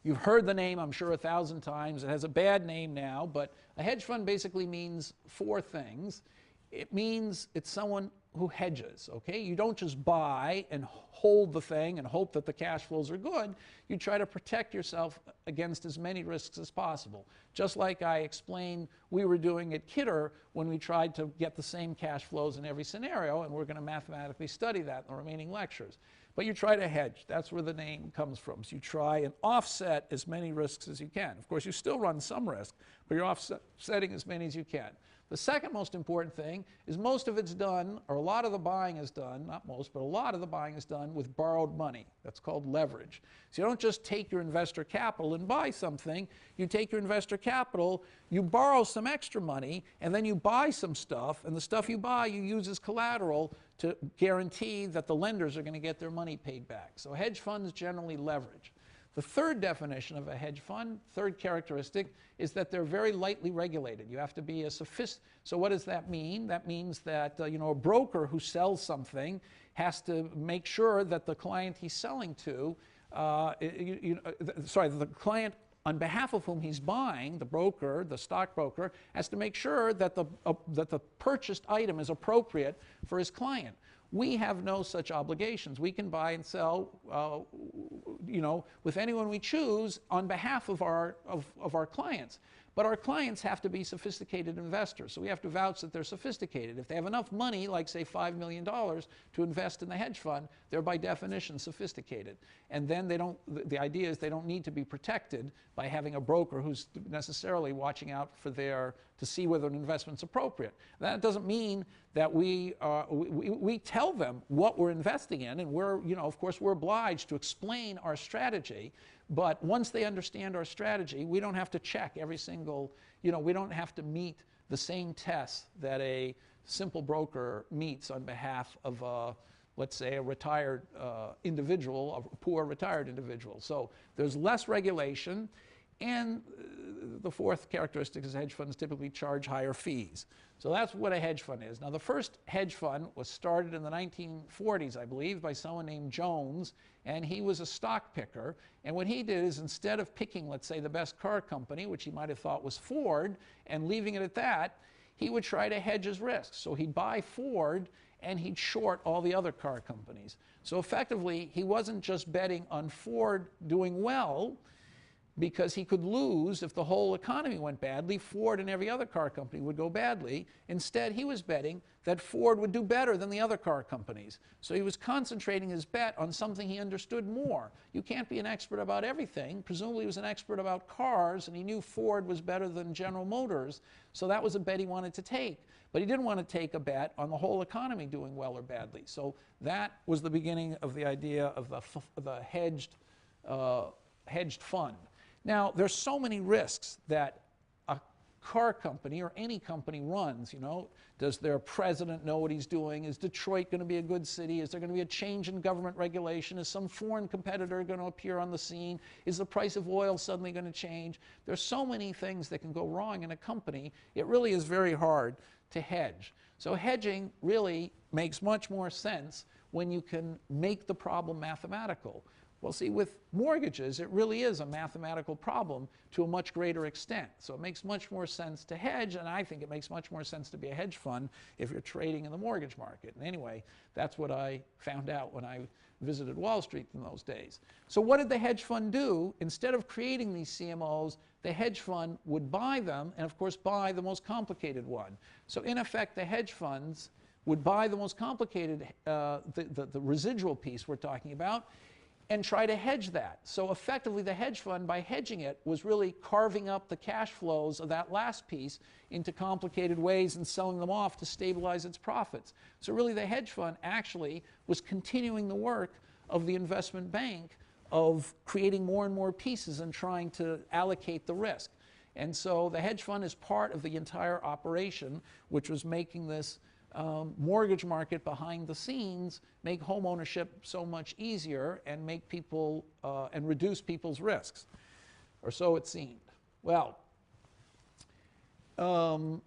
You've heard the name, I'm sure, 1,000 times. It has a bad name now, but a hedge fund basically means 4 things. It means it's someone who hedges, okay? You don't just buy and hold the thing and hope that the cash flows are good. You try to protect yourself against as many risks as possible. Just like I explained we were doing at Kidder when we tried to get the same cash flows in every scenario, and we're going to mathematically study that in the remaining lectures. But you try to hedge. That's where the name comes from. So you try and offset as many risks as you can. Of course, you still run some risk, but you're offsetting as many as you can. The second most important thing is most of it's done, or a lot of the buying is done, not most, but a lot of the buying is done with borrowed money. That's called leverage. So you don't just take your investor capital and buy something. You take your investor capital, you borrow some extra money, and then you buy some stuff, and the stuff you buy you use as collateral to guarantee that the lenders are going to get their money paid back. So hedge funds generally leverage. The third definition of a hedge fund, third characteristic, is that they're very lightly regulated. You have to be a So what does that mean? That means that a broker who sells something has to make sure that the client he's selling to, the client on behalf of whom he's buying, the broker, the stockbroker, has to make sure that the purchased item is appropriate for his client. We have no such obligations. We can buy and sell, with anyone we choose on behalf of our clients. But our clients have to be sophisticated investors, so we have to vouch that they're sophisticated. If they have enough money, like say $5 million, to invest in the hedge fund, they're by definition sophisticated. And then the idea is they don't need to be protected by having a broker who's necessarily watching out for to see whether an investment's appropriate. That doesn't mean that we tell them what we're investing in, and of course we're obliged to explain our strategy. But once they understand our strategy, we don't have to check every single, we don't have to meet the same tests that a simple broker meets on behalf of, let's say, a retired individual, a poor retired individual. So there's less regulation. And the fourth characteristic is hedge funds typically charge higher fees. So that's what a hedge fund is. Now, the first hedge fund was started in the 1940s, I believe, by someone named Jones, and he was a stock picker. And what he did is, instead of picking, let's say, the best car company, which he might have thought was Ford, and leaving it at that, he would try to hedge his risks. So he'd buy Ford and he'd short all the other car companies. So effectively, he wasn't just betting on Ford doing well, because he could lose if the whole economy went badly. Ford and every other car company would go badly. Instead, he was betting that Ford would do better than the other car companies. So he was concentrating his bet on something he understood more. You can't be an expert about everything. Presumably he was an expert about cars, and he knew Ford was better than General Motors. So that was a bet he wanted to take. But he didn't want to take a bet on the whole economy doing well or badly. So that was the beginning of the idea of the hedged fund. Now, there's so many risks that a car company or any company runs. Does their president know what he's doing? Is Detroit going to be a good city? Is there going to be a change in government regulation? Is some foreign competitor going to appear on the scene? Is the price of oil suddenly going to change? There's so many things that can go wrong in a company. It really is very hard to hedge. So hedging really makes much more sense when you can make the problem mathematical. Well, see, with mortgages, it really is a mathematical problem to a much greater extent. So it makes much more sense to hedge, and I think it makes much more sense to be a hedge fund if you're trading in the mortgage market. And anyway, that's what I found out when I visited Wall Street in those days. So what did the hedge fund do? Instead of creating these CMOs, the hedge fund would buy them, and of course buy the most complicated one. So in effect, the hedge funds would buy the most complicated, the residual piece we're talking about, and try to hedge that. So effectively, the hedge fund, by hedging it, was really carving up the cash flows of that last piece into complicated ways and selling them off to stabilize its profits. So really, the hedge fund actually was continuing the work of the investment bank of creating more and more pieces and trying to allocate the risk. And so the hedge fund is part of the entire operation, which was making this mortgage market behind the scenes make home ownership so much easier and make people and reduce people's risks, or so it seemed. Well, the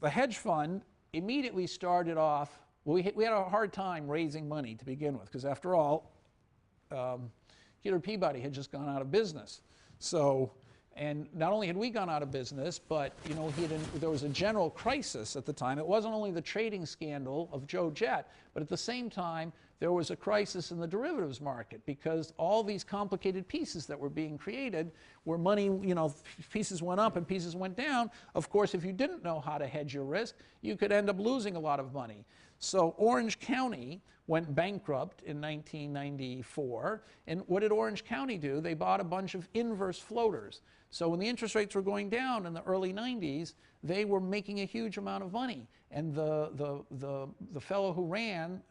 hedge fund immediately started off. Well, we had a hard time raising money to begin with, because after all, Peter Peabody had just gone out of business. So. And not only had we gone out of business, but there was a general crisis at the time. It wasn't only the trading scandal of Joe Jett, but at the same time, there was a crisis in the derivatives market, because all these complicated pieces that were being created, where money, pieces went up and pieces went down. Of course, if you didn't know how to hedge your risk, you could end up losing a lot of money. So Orange County went bankrupt in 1994. And what did Orange County do? They bought a bunch of inverse floaters. So when the interest rates were going down in the early 90s, they were making a huge amount of money. And the fellow who ran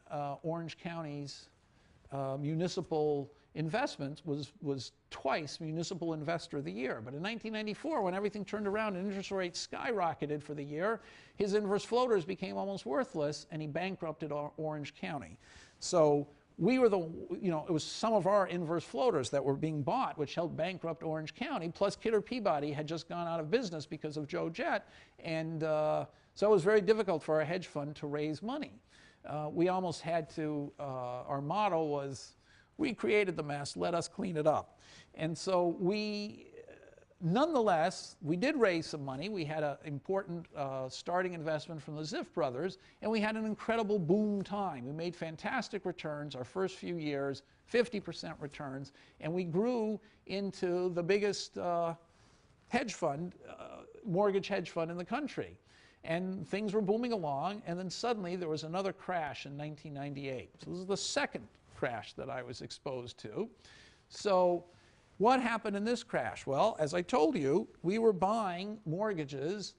Orange County's municipal investments was twice Municipal Investor of the Year. But in 1994, when everything turned around and interest rates skyrocketed for the year, his inverse floaters became almost worthless, and he bankrupted Orange County. So we were it was some of our inverse floaters that were being bought, which helped bankrupt Orange County, plus Kidder Peabody had just gone out of business because of Joe Jett, and so it was very difficult for our hedge fund to raise money. We almost had to, our motto was, we created the mess, let us clean it up. And so nonetheless, we did raise some money. We had an important starting investment from the Ziff brothers, and we had an incredible boom time. We made fantastic returns our first few years, 50% returns, and we grew into the biggest hedge fund, mortgage hedge fund in the country. And things were booming along, and then suddenly there was another crash in 1998. So this is the second crash that I was exposed to. So what happened in this crash? Well, as I told you, we were buying mortgages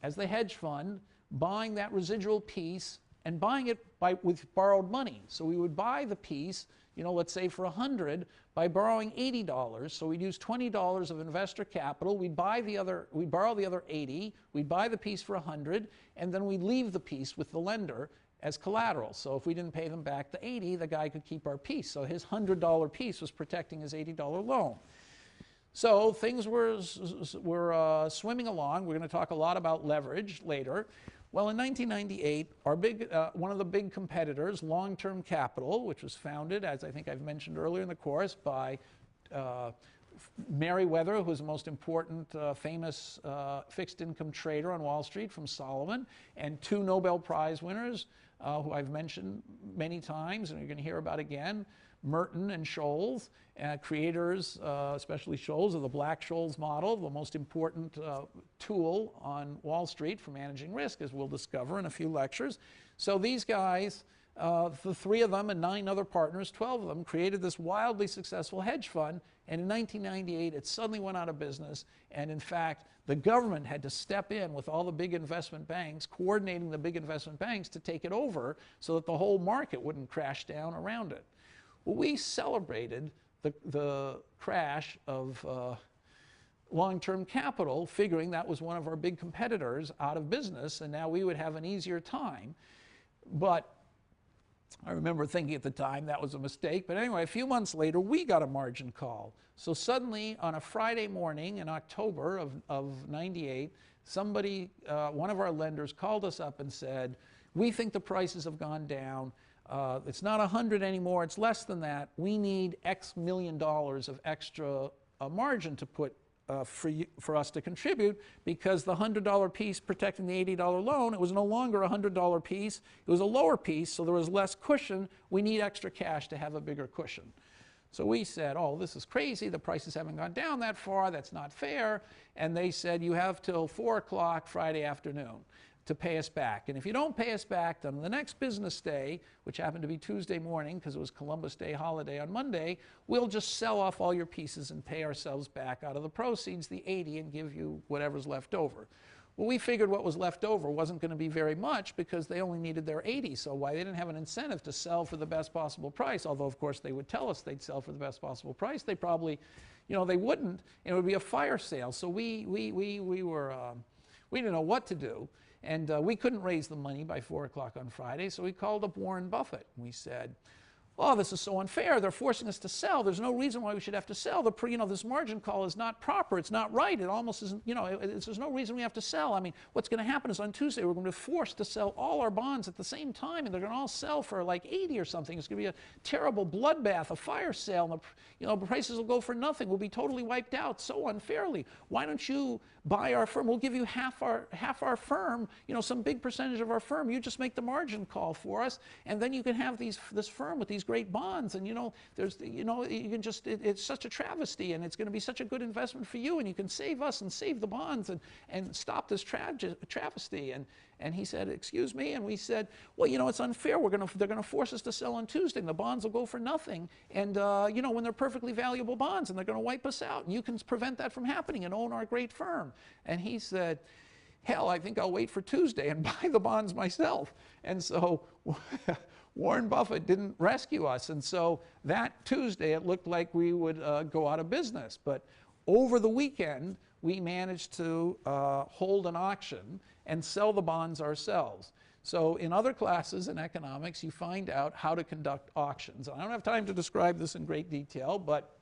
as the hedge fund, buying that residual piece and buying it with borrowed money. So we would buy the piece, let's say for $100 by borrowing $80. So we'd use $20 of investor capital. We'd borrow the other $80. We'd buy the piece for $100, and then we'd leave the piece with the lender as collateral. So if we didn't pay them back the $80, the guy could keep our piece. So his $100 piece was protecting his $80 loan. So things were swimming along. We're going to talk a lot about leverage later. Well, in 1998, one of the big competitors, Long-Term Capital, which was founded, as I think I've mentioned earlier in the course, by Meriwether, who was the most important famous fixed income trader on Wall Street from Solomon, and two Nobel Prize winners who I've mentioned many times and you're going to hear about again, Merton and Scholes, creators, especially Scholes, of the Black-Scholes model, the most important tool on Wall Street for managing risk, as we'll discover in a few lectures. So these guys, the three of them and 9 other partners, 12 of them, created this wildly successful hedge fund, and in 1998 it suddenly went out of business, and in fact the government had to step in with all the big investment banks, coordinating the big investment banks to take it over so that the whole market wouldn't crash down around it. Well, we celebrated the crash of Long-Term Capital, figuring that was one of our big competitors out of business, and now we would have an easier time. But I remember thinking at the time that was a mistake. But anyway, a few months later, we got a margin call. So suddenly, on a Friday morning in October of 98, somebody, one of our lenders, called us up and said, we think the prices have gone down. It's not 100 anymore, it's less than that. We need X million dollars of extra margin to put for us to contribute, because the $100 piece protecting the $80 loan, it was no longer a $100 piece, it was a lower piece, so there was less cushion. We need extra cash to have a bigger cushion. So we said, oh, this is crazy, the prices haven't gone down that far, that's not fair. And they said, you have till 4 o'clock Friday afternoon to pay us back. And if you don't pay us back, then the next business day, which happened to be Tuesday morning because it was Columbus Day holiday on Monday, we'll just sell off all your pieces and pay ourselves back out of the proceeds, the 80, and give you whatever's left over. Well, we figured what was left over wasn't going to be very much because they only needed their 80, so why they didn't have an incentive to sell for the best possible price, although of course they would tell us they'd sell for the best possible price. They probably, they wouldn't, and it would be a fire sale. So we didn't know what to do. And we couldn't raise the money by 4 o'clock on Friday, so we called up Warren Buffett. We said, oh, this is so unfair. They're forcing us to sell. There's no reason why we should have to sell. This margin call is not proper. It's not right. It almost isn't, there's no reason we have to sell. I mean, what's going to happen is on Tuesday, we're going to be forced to sell all our bonds at the same time, and they're going to all sell for like 80 or something. It's going to be a terrible bloodbath, a fire sale, and the prices will go for nothing. We'll be totally wiped out so unfairly. Why don't you buy our firm? We'll give you half our firm, some big percentage of our firm. You just make the margin call for us, and then you can have this firm with these these great bonds, and you know, you can just, it's such a travesty, and it's going to be such a good investment for you, and you can save us and save the bonds and stop this travesty. And he said, excuse me? And we said, well, you know, it's unfair. They're going to force us to sell on Tuesday, and the bonds will go for nothing. And, you know, when they're perfectly valuable bonds, and they're going to wipe us out, and you can prevent that from happening and own our great firm. And he said, hell, I think I'll wait for Tuesday and buy the bonds myself. And so Warren Buffett didn't rescue us. And so that Tuesday, it looked like we would go out of business. But over the weekend, we managed to hold an auction and sell the bonds ourselves. So in other classes in economics, you find out how to conduct auctions. I don't have time to describe this in great detail, but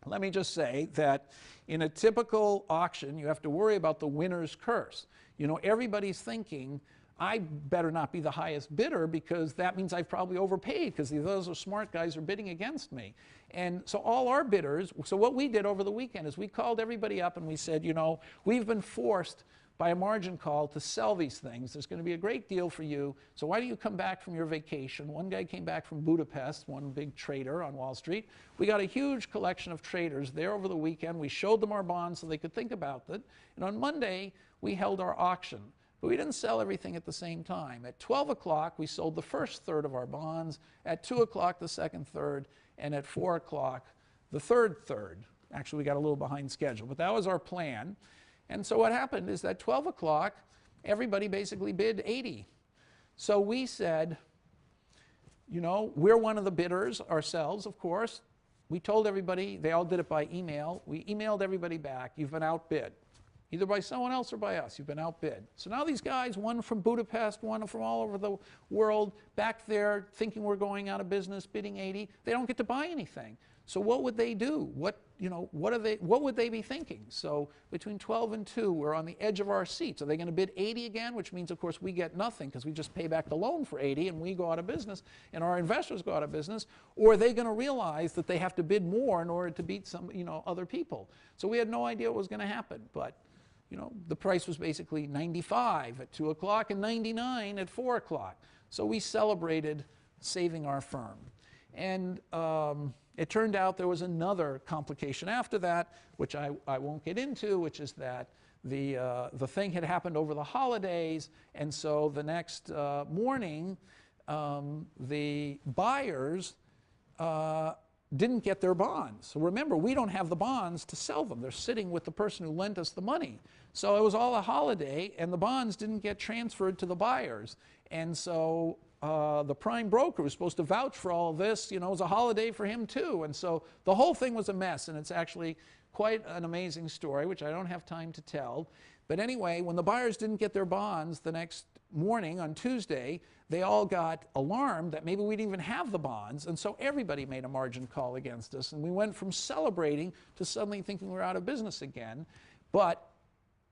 let me just say that in a typical auction, you have to worry about the winner's curse. You know, everybody's thinking, I better not be the highest bidder because that means I've probably overpaid because those are smart guys are bidding against me. And so all our bidders, so what we did over the weekend is we called everybody up and we said, you know, we've been forced by a margin call to sell these things. There's going to be a great deal for you. So why don't you come back from your vacation? One guy came back from Budapest, one big trader on Wall Street. We got a huge collection of traders there over the weekend. We showed them our bonds so they could think about it. And on Monday, we held our auction. But we didn't sell everything at the same time. At 12 o'clock, we sold the first third of our bonds. At 2 o'clock, the second third. And at 4 o'clock, the third third. Actually, we got a little behind schedule, but that was our plan. And so what happened is that 12 o'clock, everybody basically bid 80. So we said, you know, we're one of the bidders ourselves, of course. We told everybody, they all did it by email. We emailed everybody back, you've been outbid. Either by someone else or by us, you've been outbid. So now these guys, one from Budapest, one from all over the world, back there thinking we're going out of business, bidding 80, they don't get to buy anything. So what would they do? What would they be thinking? So between 12 and 2, we're on the edge of our seats. Are they going to bid 80 again? Which means, of course, we get nothing because we just pay back the loan for 80 and we go out of business and our investors go out of business. Or are they going to realize that they have to bid more in order to beat some, you know, other people? So we had no idea what was going to happen. But, you know, the price was basically 95 at 2 o'clock and 99 at 4 o'clock. So we celebrated saving our firm. And it turned out there was another complication after that, which I won't get into, which is that the thing had happened over the holidays, and so the next morning, the buyers didn't get their bonds. So remember, we don't have the bonds to sell them. They're sitting with the person who lent us the money. So it was all a holiday, and the bonds didn't get transferred to the buyers. And so the prime broker was supposed to vouch for all of this, you know, it was a holiday for him too. And so the whole thing was a mess, and it's actually quite an amazing story, which I don't have time to tell. But anyway, when the buyers didn't get their bonds the next morning on Tuesday, they all got alarmed that maybe we didn't even have the bonds, and so everybody made a margin call against us, and we went from celebrating to suddenly thinking we're out of business again. But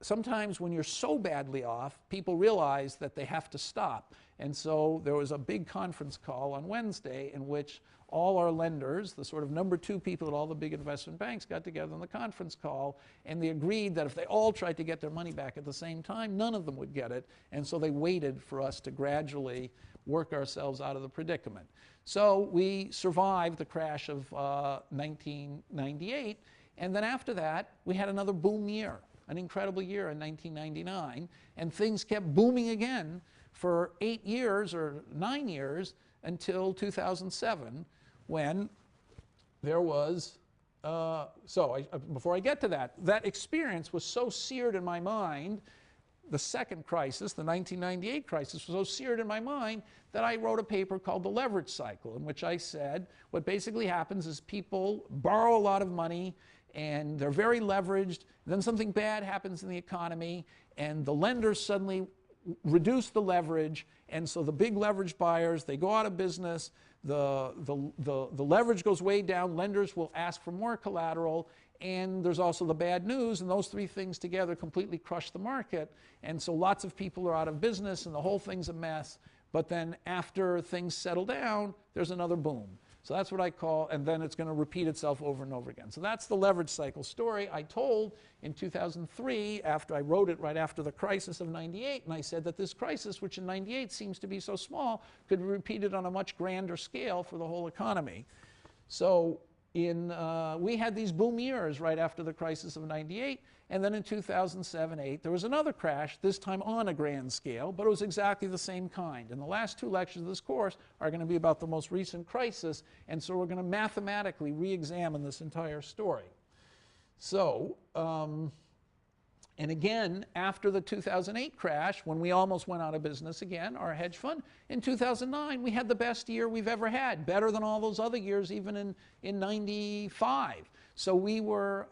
sometimes when you're so badly off, people realize that they have to stop. And so there was a big conference call on Wednesday in which all our lenders, the sort of number 2 people at all the big investment banks, got together on the conference call, and they agreed that if they all tried to get their money back at the same time, none of them would get it. And so they waited for us to gradually work ourselves out of the predicament. So we survived the crash of 1998, and then after that, we had another boom year. An incredible year in 1999, and things kept booming again for 8 years or 9 years until 2007, when there was, before I get to that, that experience was so seared in my mind, the second crisis, the 1998 crisis, was so seared in my mind that I wrote a paper called The Leverage Cycle, in which I said what basically happens is people borrow a lot of money and they're very leveraged, then something bad happens in the economy, and the lenders suddenly reduce the leverage, and so the big leverage buyers, they go out of business, the leverage goes way down, lenders will ask for more collateral, and there's also the bad news, and those 3 things together completely crush the market, and so lots of people are out of business, and the whole thing's a mess. But then after things settle down, there's another boom. So that's what I call, and then it's going to repeat itself over and over again. So that's the leverage cycle story I told in 2003 after I wrote it right after the crisis of 98, and I said that this crisis, which in 98 seems to be so small, could be repeated on a much grander scale for the whole economy. So we had these boom years right after the crisis of 98, and then in 2007-08 there was another crash, this time on a grand scale, but it was exactly the same kind. And the last two lectures of this course are going to be about the most recent crisis, and so we're going to mathematically re-examine this entire story. So, and again, after the 2008 crash, when we almost went out of business again, our hedge fund, in 2009, we had the best year we've ever had, better than all those other years, even in 95. So we were,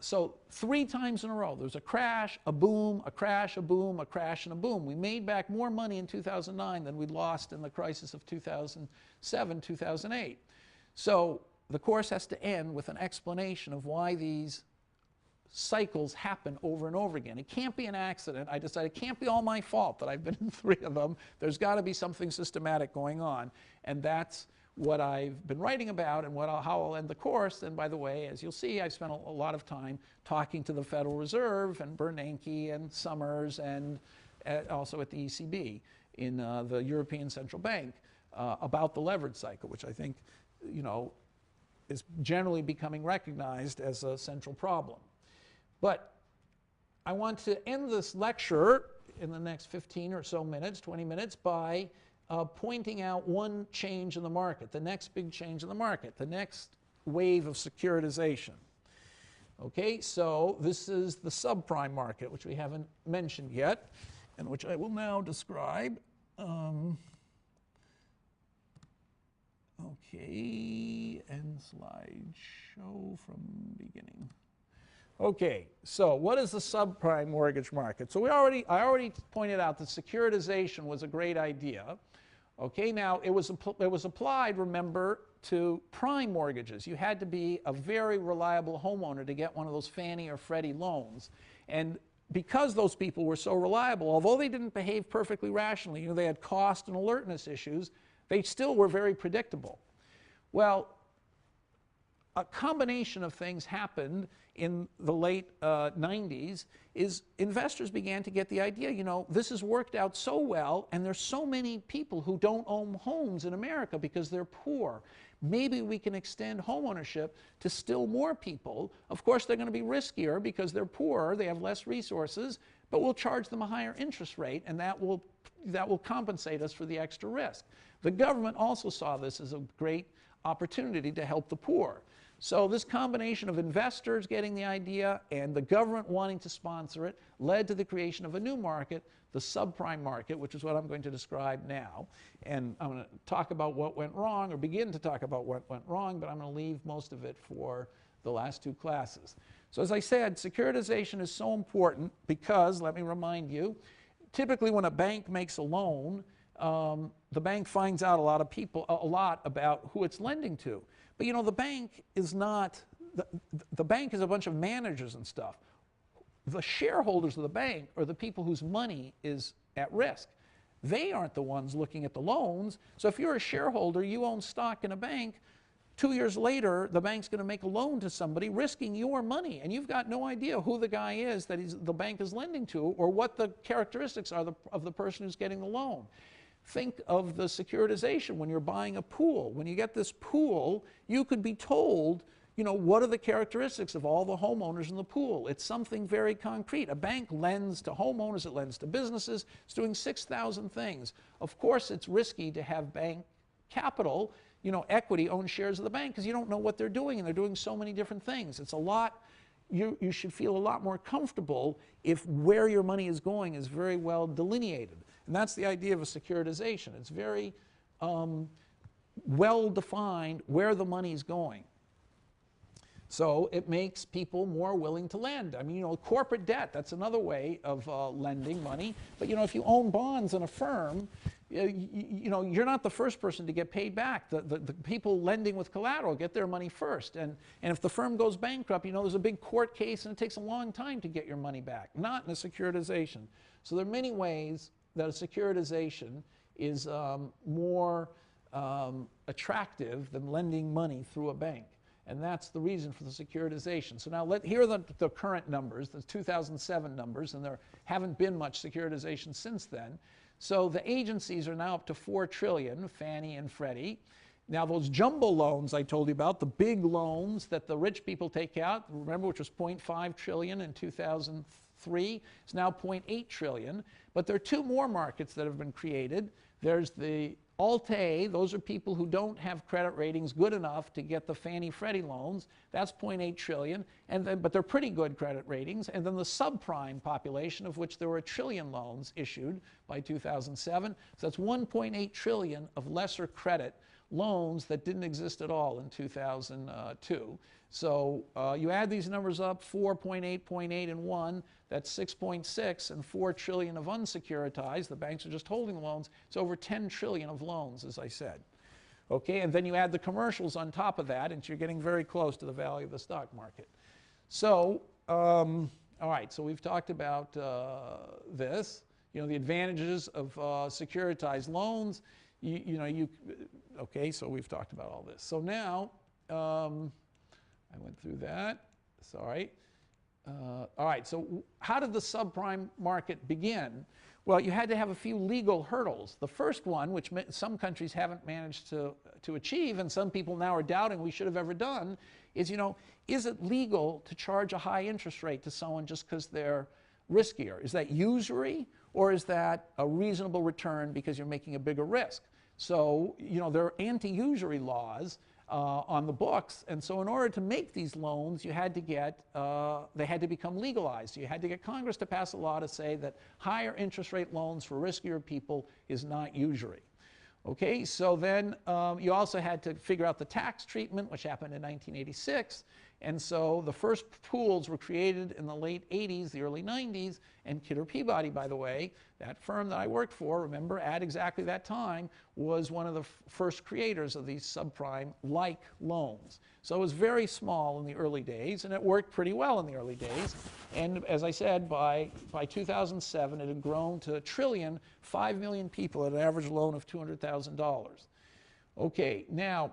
so 3 times in a row, there was a crash, a boom, a crash, a boom, a crash, and a boom. We made back more money in 2009 than we lost in the crisis of 2007, 2008. So the course has to end with an explanation of why these cycles happen over and over again. It can't be an accident. I decided it can't be all my fault that I've been in 3 of them. There's got to be something systematic going on, and that's what I've been writing about and how I'll end the course. And by the way, as you'll see, I've spent a lot of time talking to the Federal Reserve and Bernanke and Summers and also at the ECB in the European Central Bank about the leverage cycle, which I think, you know, is generally becoming recognized as a central problem. But I want to end this lecture in the next 15 or so minutes, 20 minutes, by pointing out one change in the market, the next big change in the market, the next wave of securitization. Okay, so this is the subprime market, which we haven't mentioned yet, and which I will now describe. Okay, end slideshow from beginning. Okay, so what is the subprime mortgage market? So I already pointed out that securitization was a great idea. Okay, now it was applied, remember, to prime mortgages. You had to be a very reliable homeowner to get one of those Fannie or Freddie loans. And because those people were so reliable, although they didn't behave perfectly rationally, you know, they had cost and alertness issues, they still were very predictable. Well, a combination of things happened in the late 90s is investors began to get the idea, you know, this has worked out so well, and there's so many people who don't own homes in America because they're poor. Maybe we can extend homeownership to still more people. Of course, they're going to be riskier because they're poorer, they have less resources, but we'll charge them a higher interest rate, and that will compensate us for the extra risk. The government also saw this as a great opportunity to help the poor. So this combination of investors getting the idea and the government wanting to sponsor it led to the creation of a new market, the subprime market, which is what I'm going to describe now. And I'm going to talk about what went wrong, or begin to talk about what went wrong, but I'm going to leave most of it for the last 2 classes. So as I said, securitization is so important because, let me remind you, typically when a bank makes a loan, the bank finds out a lot about who it's lending to. But you know, the bank is not, the bank is a bunch of managers and stuff. The shareholders of the bank are the people whose money is at risk. They aren't the ones looking at the loans. So if you're a shareholder, you own stock in a bank, 2 years later, the bank's going to make a loan to somebody risking your money, and you've got no idea who the guy is that the bank is lending to or what the characteristics are of the person who's getting the loan. Think of the securitization when you're buying a pool. When you get this pool, you could be told, you know, what are the characteristics of all the homeowners in the pool? It's something very concrete. A bank lends to homeowners, it lends to businesses, it's doing 6,000 things. Of course, it's risky to have bank capital, you know, equity, own shares of the bank, because you don't know what they're doing, and they're doing so many different things. It's a lot. You should feel a lot more comfortable if where your money is going is very well delineated. And that's the idea of a securitization. It's very well defined where the money is going. So it makes people more willing to lend. I mean, you know, corporate debt, that's another way of lending money. But, you know, if you own bonds in a firm, you know, you're not the first person to get paid back. The people lending with collateral get their money first. And if the firm goes bankrupt, you know, there's a big court case and it takes a long time to get your money back, not in a securitization. So there are many ways that a securitization is more attractive than lending money through a bank. And that's the reason for the securitization. So now here are the current numbers, the 2007 numbers, and there haven't been much securitization since then. So the agencies are now up to 4 trillion, Fannie and Freddie. Now those jumbo loans I told you about, the big loans that the rich people take out, remember, which was 0.5 trillion in 2003, is now 0.8 trillion. But there are 2 more markets that have been created. There's the Alt-A, those are people who don't have credit ratings good enough to get the Fannie Freddie loans. That's 0.8 trillion, but they're pretty good credit ratings. And then the subprime population, of which there were 1 trillion loans issued by 2007. So that's 1.8 trillion of lesser credit loans that didn't exist at all in 2002. So you add these numbers up, 4.8, 0.8, and 1, that's 6.6, and 4 trillion of unsecuritized. The banks are just holding the loans. It's over 10 trillion of loans, as I said. Okay, and then you add the commercials on top of that, and you're getting very close to the value of the stock market. So, all right, so we've talked about this, the advantages of securitized loans. Okay, so we've talked about all this. So now, I went through that, sorry. All right, so how did the subprime market begin? Well, you had to have a few legal hurdles. The first one, which some countries haven't managed to achieve, and some people now are doubting we should have ever done, is, is it legal to charge a high interest rate to someone just because they're riskier? Is that usury, or is that a reasonable return because you're making a bigger risk? So, there are anti-usury laws on the books, and so in order to make these loans, you had to get, they had to become legalized. You had to get Congress to pass a law to say that higher interest rate loans for riskier people is not usury. Okay, so then you also had to figure out the tax treatment, which happened in 1986. And so the first pools were created in the late 80s, the early 90s, and Kidder Peabody, by the way, that firm that I worked for, remember, at exactly that time, was one of the first creators of these subprime-like loans. So it was very small in the early days, and it worked pretty well in the early days. And as I said, by 2007, it had grown to 1 trillion, 5 million people at an average loan of $200,000. Okay, now,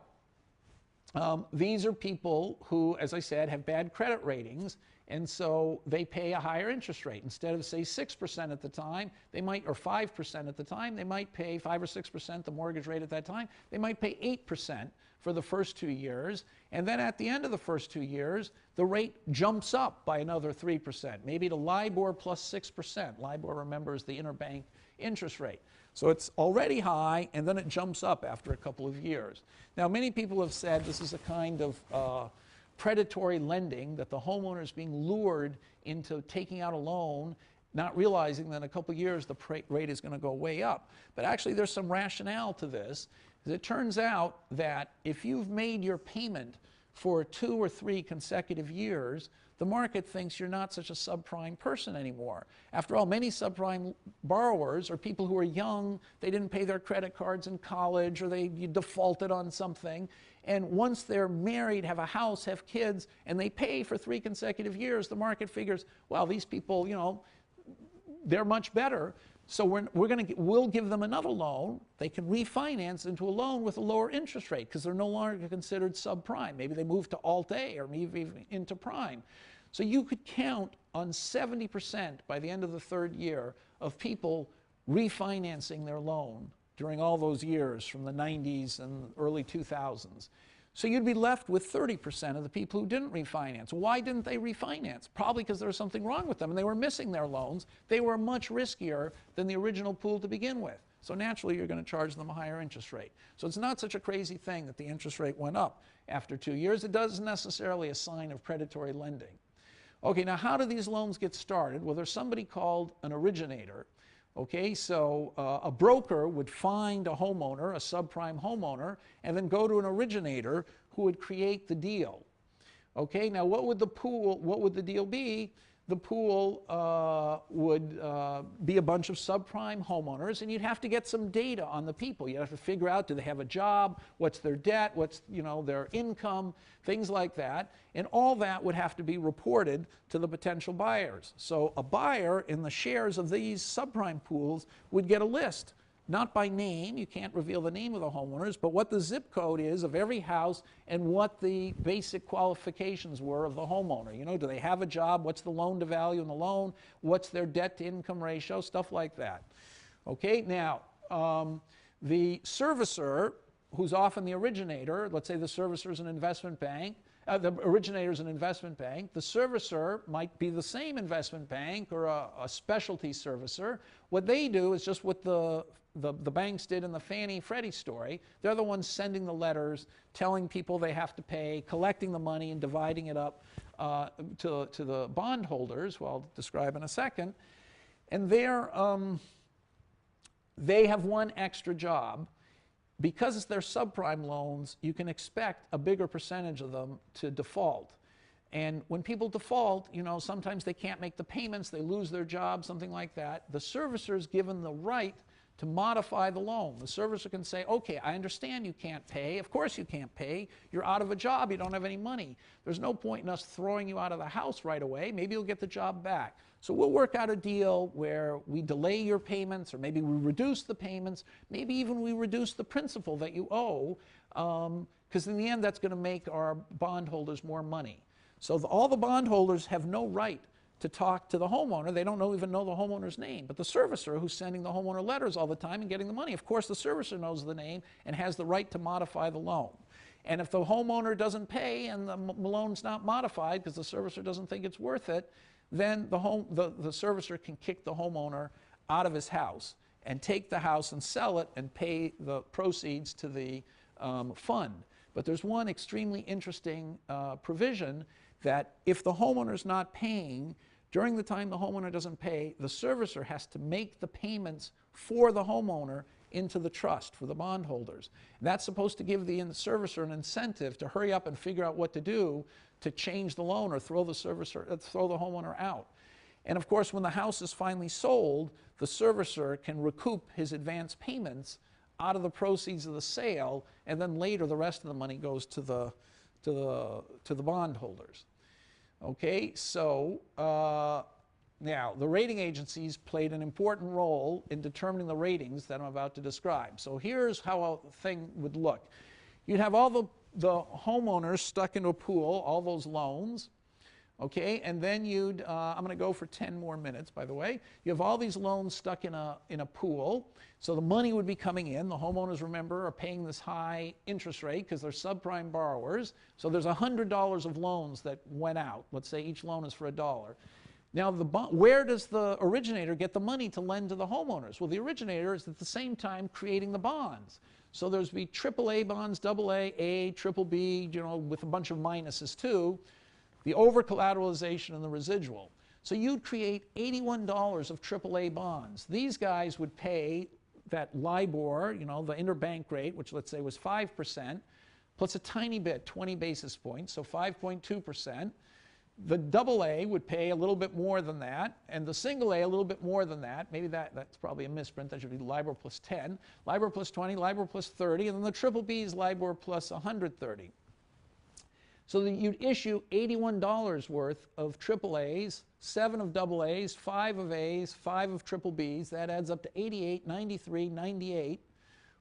these are people who, as I said, have bad credit ratings, and so they pay a higher interest rate. Instead of, say, 6% at the time, they might, or 5% at the time, they might pay 5 or 6% the mortgage rate at that time. They might pay 8% for the first 2 years, and then at the end of the first 2 years, the rate jumps up by another 3%, maybe to LIBOR plus 6%. LIBOR, remember, is the interbank interest rate. So it's already high, and then it jumps up after a couple of years. Now, many people have said this is a kind of predatory lending, that the homeowner is being lured into taking out a loan, not realizing that in a couple of years the rate is going to go way up. But actually, there's some rationale to this. It turns out that if you've made your payment for 2 or 3 consecutive years, the market thinks you're not such a subprime person anymore. After all, many subprime borrowers are people who are young, they didn't pay their credit cards in college, or they defaulted on something, and once they're married, have a house, have kids, and they pay for 3 consecutive years, the market figures, well, these people, they're much better. So we'll give them another loan. They can refinance into a loan with a lower interest rate because they're no longer considered subprime. Maybe they move to Alt-A or maybe even into prime. So you could count on 70% by the end of the 3rd year of people refinancing their loan during all those years from the 90s and early 2000s. So you'd be left with 30% of the people who didn't refinance. Why didn't they refinance? Probably because there was something wrong with them and they were missing their loans. They were much riskier than the original pool to begin with. So naturally, you're going to charge them a higher interest rate. So it's not such a crazy thing that the interest rate went up after 2 years. It doesn't necessarily a sign of predatory lending. Okay, now how do these loans get started? Well, there's somebody called an originator. Okay, so a broker would find a homeowner, a subprime homeowner, and then go to an originator who would create the deal. Okay, now what would the deal be? The pool would be a bunch of subprime homeowners, and you'd have to get some data on the people. You'd have to figure out, do they have a job? What's their debt? What's their income? Things like that. And all that would have to be reported to the potential buyers. So a buyer in the shares of these subprime pools would get a list not by name, you can't reveal the name of the homeowners, but what the zip code is of every house and what the basic qualifications were of the homeowner. You know, do they have a job? What's the loan to value in the loan? What's their debt to income ratio? Stuff like that. Okay, now, the servicer, who's often the originator, let's say the servicer is an investment bank, the originator is an investment bank. The servicer might be the same investment bank or a specialty servicer. What they do is just what the banks did in the Fannie Freddie story. They're the ones sending the letters, telling people they have to pay, collecting the money and dividing it up to the bondholders, who I'll describe in a second. And they have one extra job. Because they're subprime loans, you can expect a bigger percentage of them to default. And when people default, you know, sometimes they can't make the payments, they lose their job, something like that. The servicer is given the right to modify the loan. The servicer can say, okay, I understand you can't pay. Of course you can't pay. You're out of a job. You don't have any money. There's no point in us throwing you out of the house right away. Maybe you'll get the job back. So we'll work out a deal where we delay your payments, or maybe we reduce the payments. Maybe even we reduce the principal that you owe, because in the end that's going to make our bondholders more money. So all the bondholders have no right to talk to the homeowner. They don't even know the homeowner's name. But the servicer, who's sending the homeowner letters all the time and getting the money, of course the servicer knows the name and has the right to modify the loan. And if the homeowner doesn't pay and the loan's not modified because the servicer doesn't think it's worth it, then the servicer can kick the homeowner out of his house and take the house and sell it and pay the proceeds to the fund. But there's one extremely interesting provision that if the homeowner's not paying, during the time the homeowner doesn't pay, the servicer has to make the payments for the homeowner into the trust for the bondholders. And that's supposed to give the servicer an incentive to hurry up and figure out what to do to change the loan or throw the homeowner out. And of course, when the house is finally sold, the servicer can recoup his advance payments out of the proceeds of the sale, and then later the rest of the money goes to the bondholders. Okay, so now the rating agencies played an important role in determining the ratings that I'm about to describe. So here's how a thing would look. You'd have all the homeowners stuck into a pool, all those loans. Okay, and then you'd, I'm going to go for 10 more minutes, by the way. You have all these loans stuck in a pool. So the money would be coming in. The homeowners, remember, are paying this high interest rate because they're subprime borrowers. So there's $100 of loans that went out. Let's say each loan is for $1. Now, where does the originator get the money to lend to the homeowners? Well, the originator is at the same time creating the bonds. So there's be AAA bonds, AA, A, triple B, you know, with a bunch of minuses too. The over-collateralization and the residual. So you'd create $81 of AAA bonds. These guys would pay that LIBOR, you know, the interbank rate, which let's say was 5%, plus a tiny bit, 20 basis points, so 5.2%. The AA would pay a little bit more than that, and the single A a little bit more than that. Maybe that's probably a misprint. That should be LIBOR plus 10, LIBOR plus 20, LIBOR plus 30, and then the triple B is LIBOR plus 130. So that you'd issue $81 worth of AAAs, 7 of AAs, 5 of A's, 5 of triple B's. That adds up to 88, 93, 98.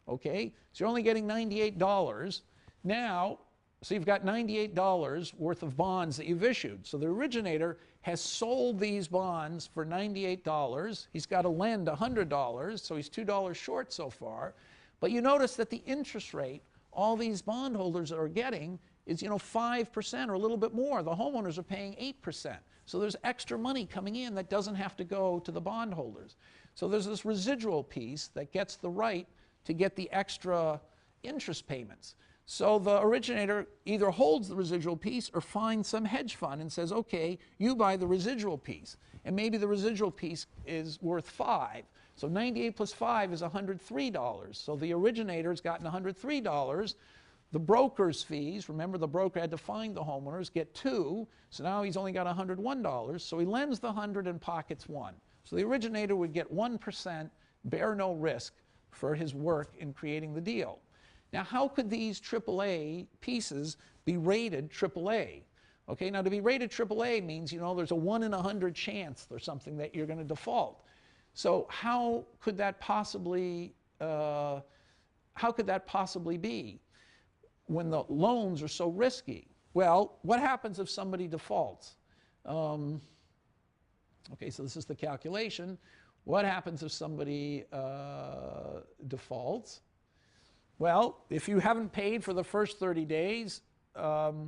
Okay, so you're only getting $98. Now, so you've got $98 worth of bonds that you've issued. So the originator has sold these bonds for $98. He's got to lend $100, so he's $2 short so far. But you notice that the interest rate all these bondholders are getting is, you know, 5% or a little bit more. The homeowners are paying 8%. So there's extra money coming in that doesn't have to go to the bondholders. So there's this residual piece that gets the right to get the extra interest payments. So the originator either holds the residual piece or finds some hedge fund and says, okay, you buy the residual piece. And maybe the residual piece is worth 5. So 98 plus 5 is $103. So the originator's gotten $103. The broker's fees, remember the broker had to find the homeowners, get 2. So now he's only got $101. So he lends the 100 and pockets 1. So the originator would get 1%, bear no risk for his work in creating the deal. Now, how could these AAA pieces be rated AAA? Okay, now to be rated AAA means, you know, there's a 1 in 100 chance or something that you're going to default. So how could that possibly how could that possibly be when the loans are so risky? Well, what happens if somebody defaults? Okay, so this is the calculation. What happens if somebody defaults? Well, if you haven't paid for the first 30 days, that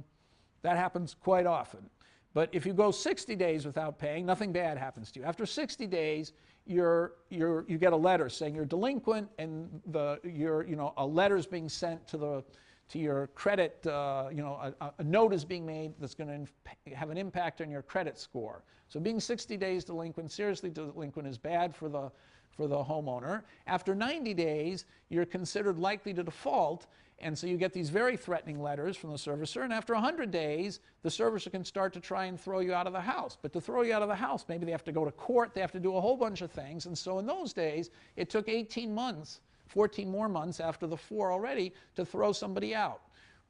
happens quite often. But if you go 60 days without paying, nothing bad happens to you. After 60 days, you get a letter saying you're delinquent, and a letter is being sent to your credit. A note is being made that's going to have an impact on your credit score. So being 60 days delinquent, seriously delinquent, is bad for the homeowner. After 90 days, you're considered likely to default, and so you get these very threatening letters from the servicer. And after 100 days, the servicer can start to try and throw you out of the house. But to throw you out of the house, maybe they have to go to court, they have to do a whole bunch of things. And so in those days, it took 18 months, 14 more months after the 4 already, to throw somebody out.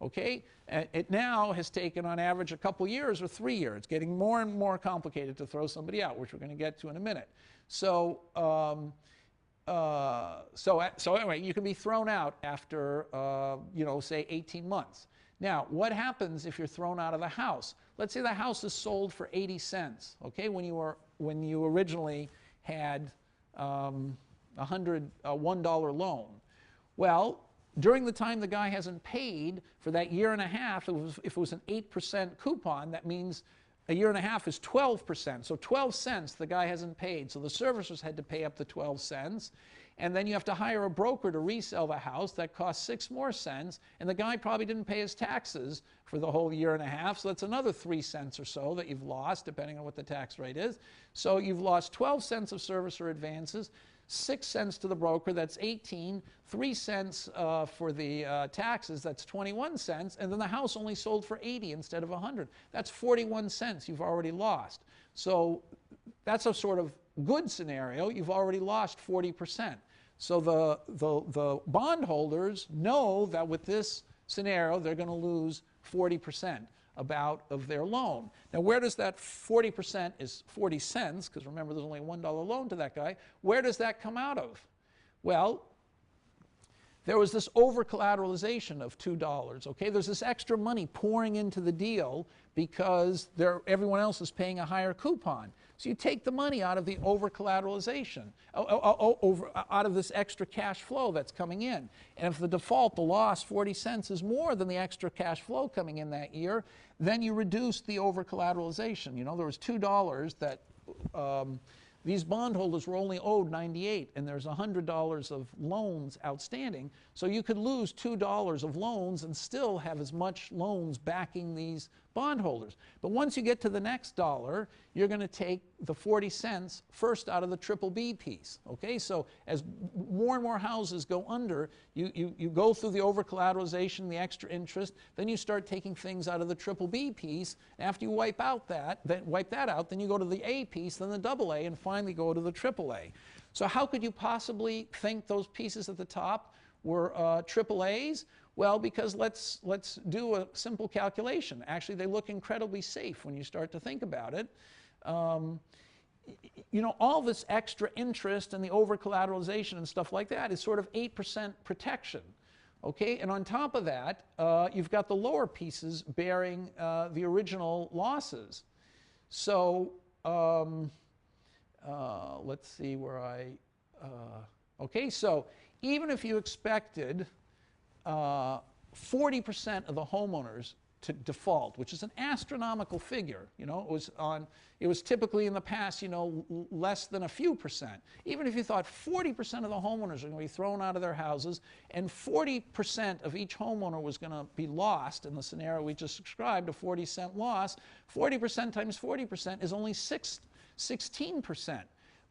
Okay? It now has taken on average a couple years or 3 years. It's getting more and more complicated to throw somebody out, which we're going to get to in a minute. So anyway, you can be thrown out after, say 18 months. Now, what happens if you're thrown out of the house? Let's say the house is sold for 80 cents, okay, when you originally had $1 loan. Well, during the time the guy hasn't paid for that year and a half, if it was an 8% coupon, that means a year and a half is 12%. So 12 cents the guy hasn't paid. So the servicers had to pay up the 12 cents. And then you have to hire a broker to resell the house. That costs 6 more cents. And the guy probably didn't pay his taxes for the whole year and a half. So that's another 3 cents or so that you've lost, depending on what the tax rate is. So you've lost 12 cents of servicer advances, 6 cents to the broker, that's 18, 3 cents for the taxes, that's 21 cents, and then the house only sold for 80 instead of 100. That's 41 cents you've already lost. So that's a sort of good scenario. You've already lost 40%. So the bondholders know that with this scenario, they're going to lose 40% of their loan. Now, where does that 40% is 40 cents, because remember there's only a $1 loan to that guy, where does that come out of? Well, there was this over-collateralization of $2, okay? There's this extra money pouring into the deal because everyone else is paying a higher coupon. So you take the money out of the over-collateralization, out of this extra cash flow that's coming in. And if the default, the loss, 40 cents, is more than the extra cash flow coming in that year, then you reduce the over-collateralization. You know, there was $2 that these bondholders were only owed 98, and there's $100 of loans outstanding. So you could lose $2 of loans and still have as much loans backing these bondholders. But once you get to the next dollar, you're going to take the 40 cents first out of the triple B piece. Okay, so as more and more houses go under, you go through the over-collateralization, the extra interest, then you start taking things out of the triple B piece. After you wipe that out, then you go to the A piece, then the double A, and finally go to the triple A. So how could you possibly think those pieces at the top were triple A's? Well, because let's do a simple calculation. Actually, they look incredibly safe when you start to think about it. You know, all this extra interest and the over-collateralization and stuff like that is sort of 8% protection. Okay, and on top of that, you've got the lower pieces bearing the original losses. So let's see where okay, so even if you expected 40% of the homeowners to default, which is an astronomical figure, you know, it was typically in the past, you know, less than a few percent. Even if you thought 40% of the homeowners are going to be thrown out of their houses, and 40% of each homeowner was going to be lost in the scenario we just described, a 40-cent loss, 40% times 40% is only 16%.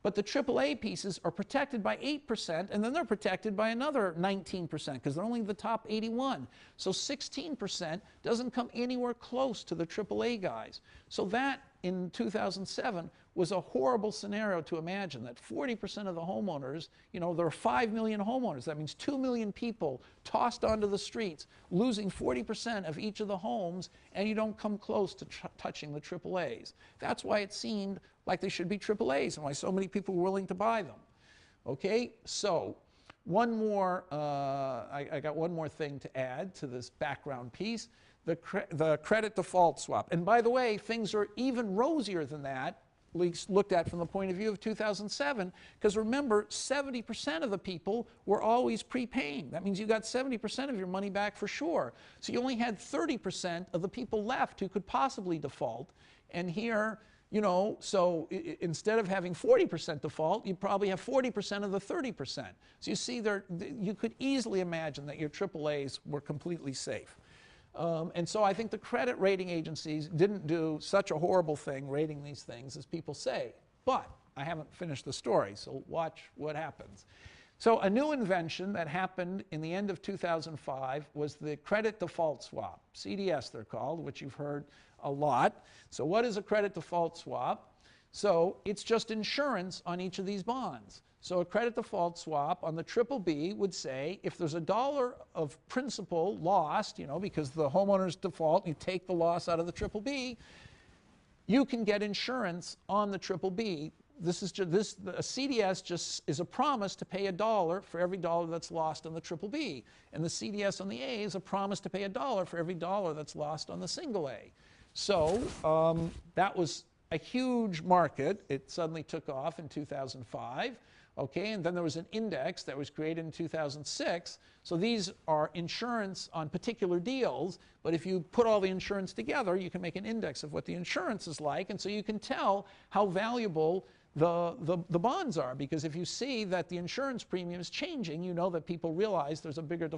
But the AAA pieces are protected by 8%, and then they're protected by another 19% because they're only the top 81. So 16% doesn't come anywhere close to the AAA guys. So that, in 2007, was a horrible scenario to imagine, that 40% of the homeowners, you know, there are 5 million homeowners. That means 2 million people tossed onto the streets, losing 40% of each of the homes, and you don't come close to touching the AAAs. That's why it seemed like they should be AAAs and why so many people were willing to buy them. Okay, so one more, I got one more thing to add to this background piece, the credit default swap. And by the way, things are even rosier than that, at least looked at from the point of view of 2007, because remember, 70% of the people were always prepaying. That means you got 70% of your money back for sure. So you only had 30% of the people left who could possibly default. And here, you know, so instead of having 40% default, you probably have 40% of the 30%. So you see, you could easily imagine that your AAAs were completely safe. And so I think the credit rating agencies didn't do such a horrible thing rating these things as people say. But I haven't finished the story, so watch what happens. So a new invention that happened in the end of 2005 was the credit default swap, CDS they're called, which you've heard a lot. So what is a credit default swap? So it's just insurance on each of these bonds. So a credit default swap on the BBB would say if there's $1 of principal lost, you know, because the homeowner's default, you take the loss out of the BBB, you can get insurance on the BBB. This is just, a CDS just is a promise to pay $1 for every dollar that's lost on the BBB. And the CDS on the A is a promise to pay $1 for every dollar that's lost on the single A. So that was a huge market. It suddenly took off in 2005. Okay, and then there was an index that was created in 2006. So these are insurance on particular deals, but if you put all the insurance together, you can make an index of what the insurance is like, and so you can tell how valuable the bonds are, because if you see that the insurance premium is changing, you know that people realize there's a bigger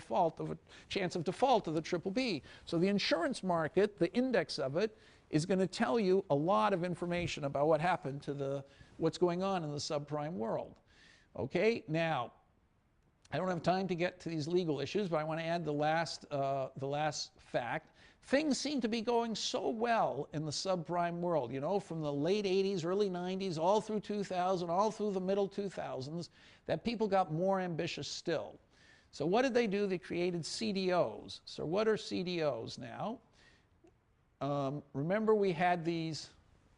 chance of default of the BBB. So the insurance market, the index of it, is going to tell you a lot of information about what happened to what's going on in the subprime world. Okay, now, I don't have time to get to these legal issues, but I want to add the last fact. Things seem to be going so well in the subprime world, you know, from the late 80s, early 90s, all through 2000, all through the middle 2000s, that people got more ambitious still. So what did they do? They created CDOs. So what are CDOs now? Remember, we had these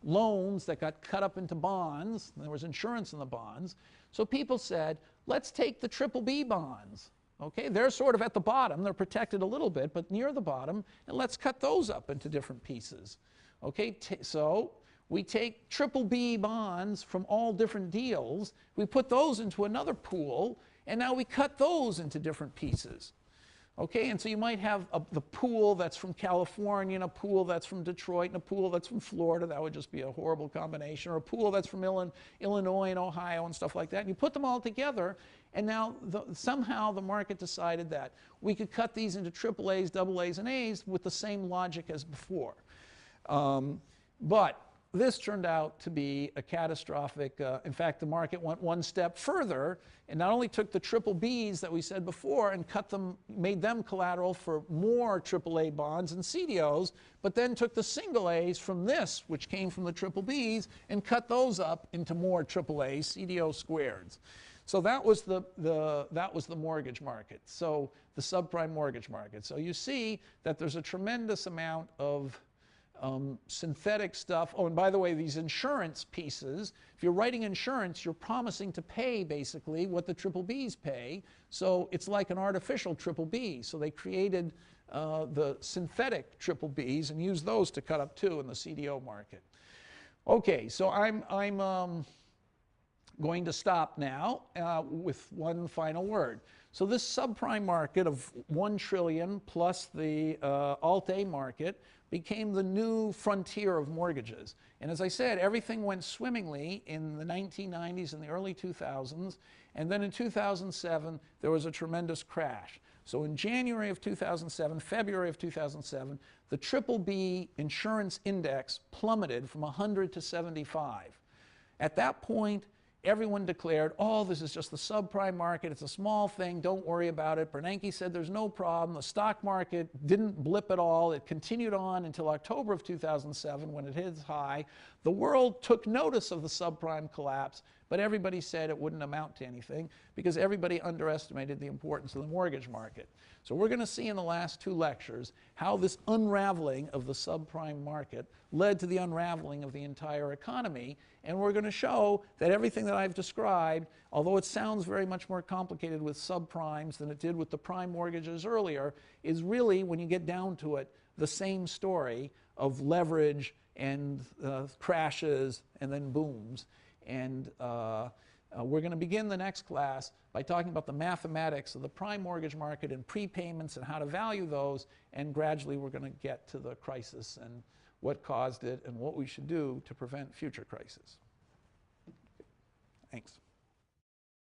loans that got cut up into bonds. There was insurance in the bonds. So people said, let's take the BBB bonds. Okay, they're sort of at the bottom. They're protected a little bit, but near the bottom, and let's cut those up into different pieces. Okay, so we take BBB bonds from all different deals. We put those into another pool, and now we cut those into different pieces. Okay, and so you might have the pool that's from California, and a pool that's from Detroit, and a pool that's from Florida. That would just be a horrible combination. Or a pool that's from Illinois and Ohio and stuff like that. And you put them all together, and now somehow the market decided that we could cut these into AAAs, AAs, and As with the same logic as before. But this turned out to be a catastrophic, in fact, the market went one step further and not only took the BBBs that we said before and cut them, made them collateral for more AAA bonds and CDOs, but then took the single A's from this, which came from the BBBs, and cut those up into more AAAs, CDO squareds. So that was the mortgage market, so the subprime mortgage market. So you see that there's a tremendous amount of synthetic stuff. Oh, and by the way, these insurance pieces, if you're writing insurance, you're promising to pay basically what the BBBs pay. So it's like an artificial BBB. So they created the synthetic BBBs and used those to cut up too in the CDO market. Okay, so I'm going to stop now with one final word. So this subprime market of 1 trillion plus the Alt-A market became the new frontier of mortgages. And as I said, everything went swimmingly in the 1990s and the early 2000s. And then in 2007, there was a tremendous crash. So in January of 2007, February of 2007, the BBB insurance index plummeted from 100 to 75. At that point, everyone declared, oh, this is just the subprime market. It's a small thing. Don't worry about it. Bernanke said there's no problem. The stock market didn't blip at all. It continued on until October of 2007 when it hit its high. The world took notice of the subprime collapse, but everybody said it wouldn't amount to anything because everybody underestimated the importance of the mortgage market. So we're going to see in the last 2 lectures how this unraveling of the subprime market led to the unraveling of the entire economy, and we're going to show that everything that I've described, although it sounds very much more complicated with subprimes than it did with the prime mortgages earlier, is really, when you get down to it, the same story of leverage and crashes and then booms. And we're going to begin the next class by talking about the mathematics of the prime mortgage market and prepayments and how to value those, and gradually we're going to get to the crisis and what caused it and what we should do to prevent future crises. Thanks.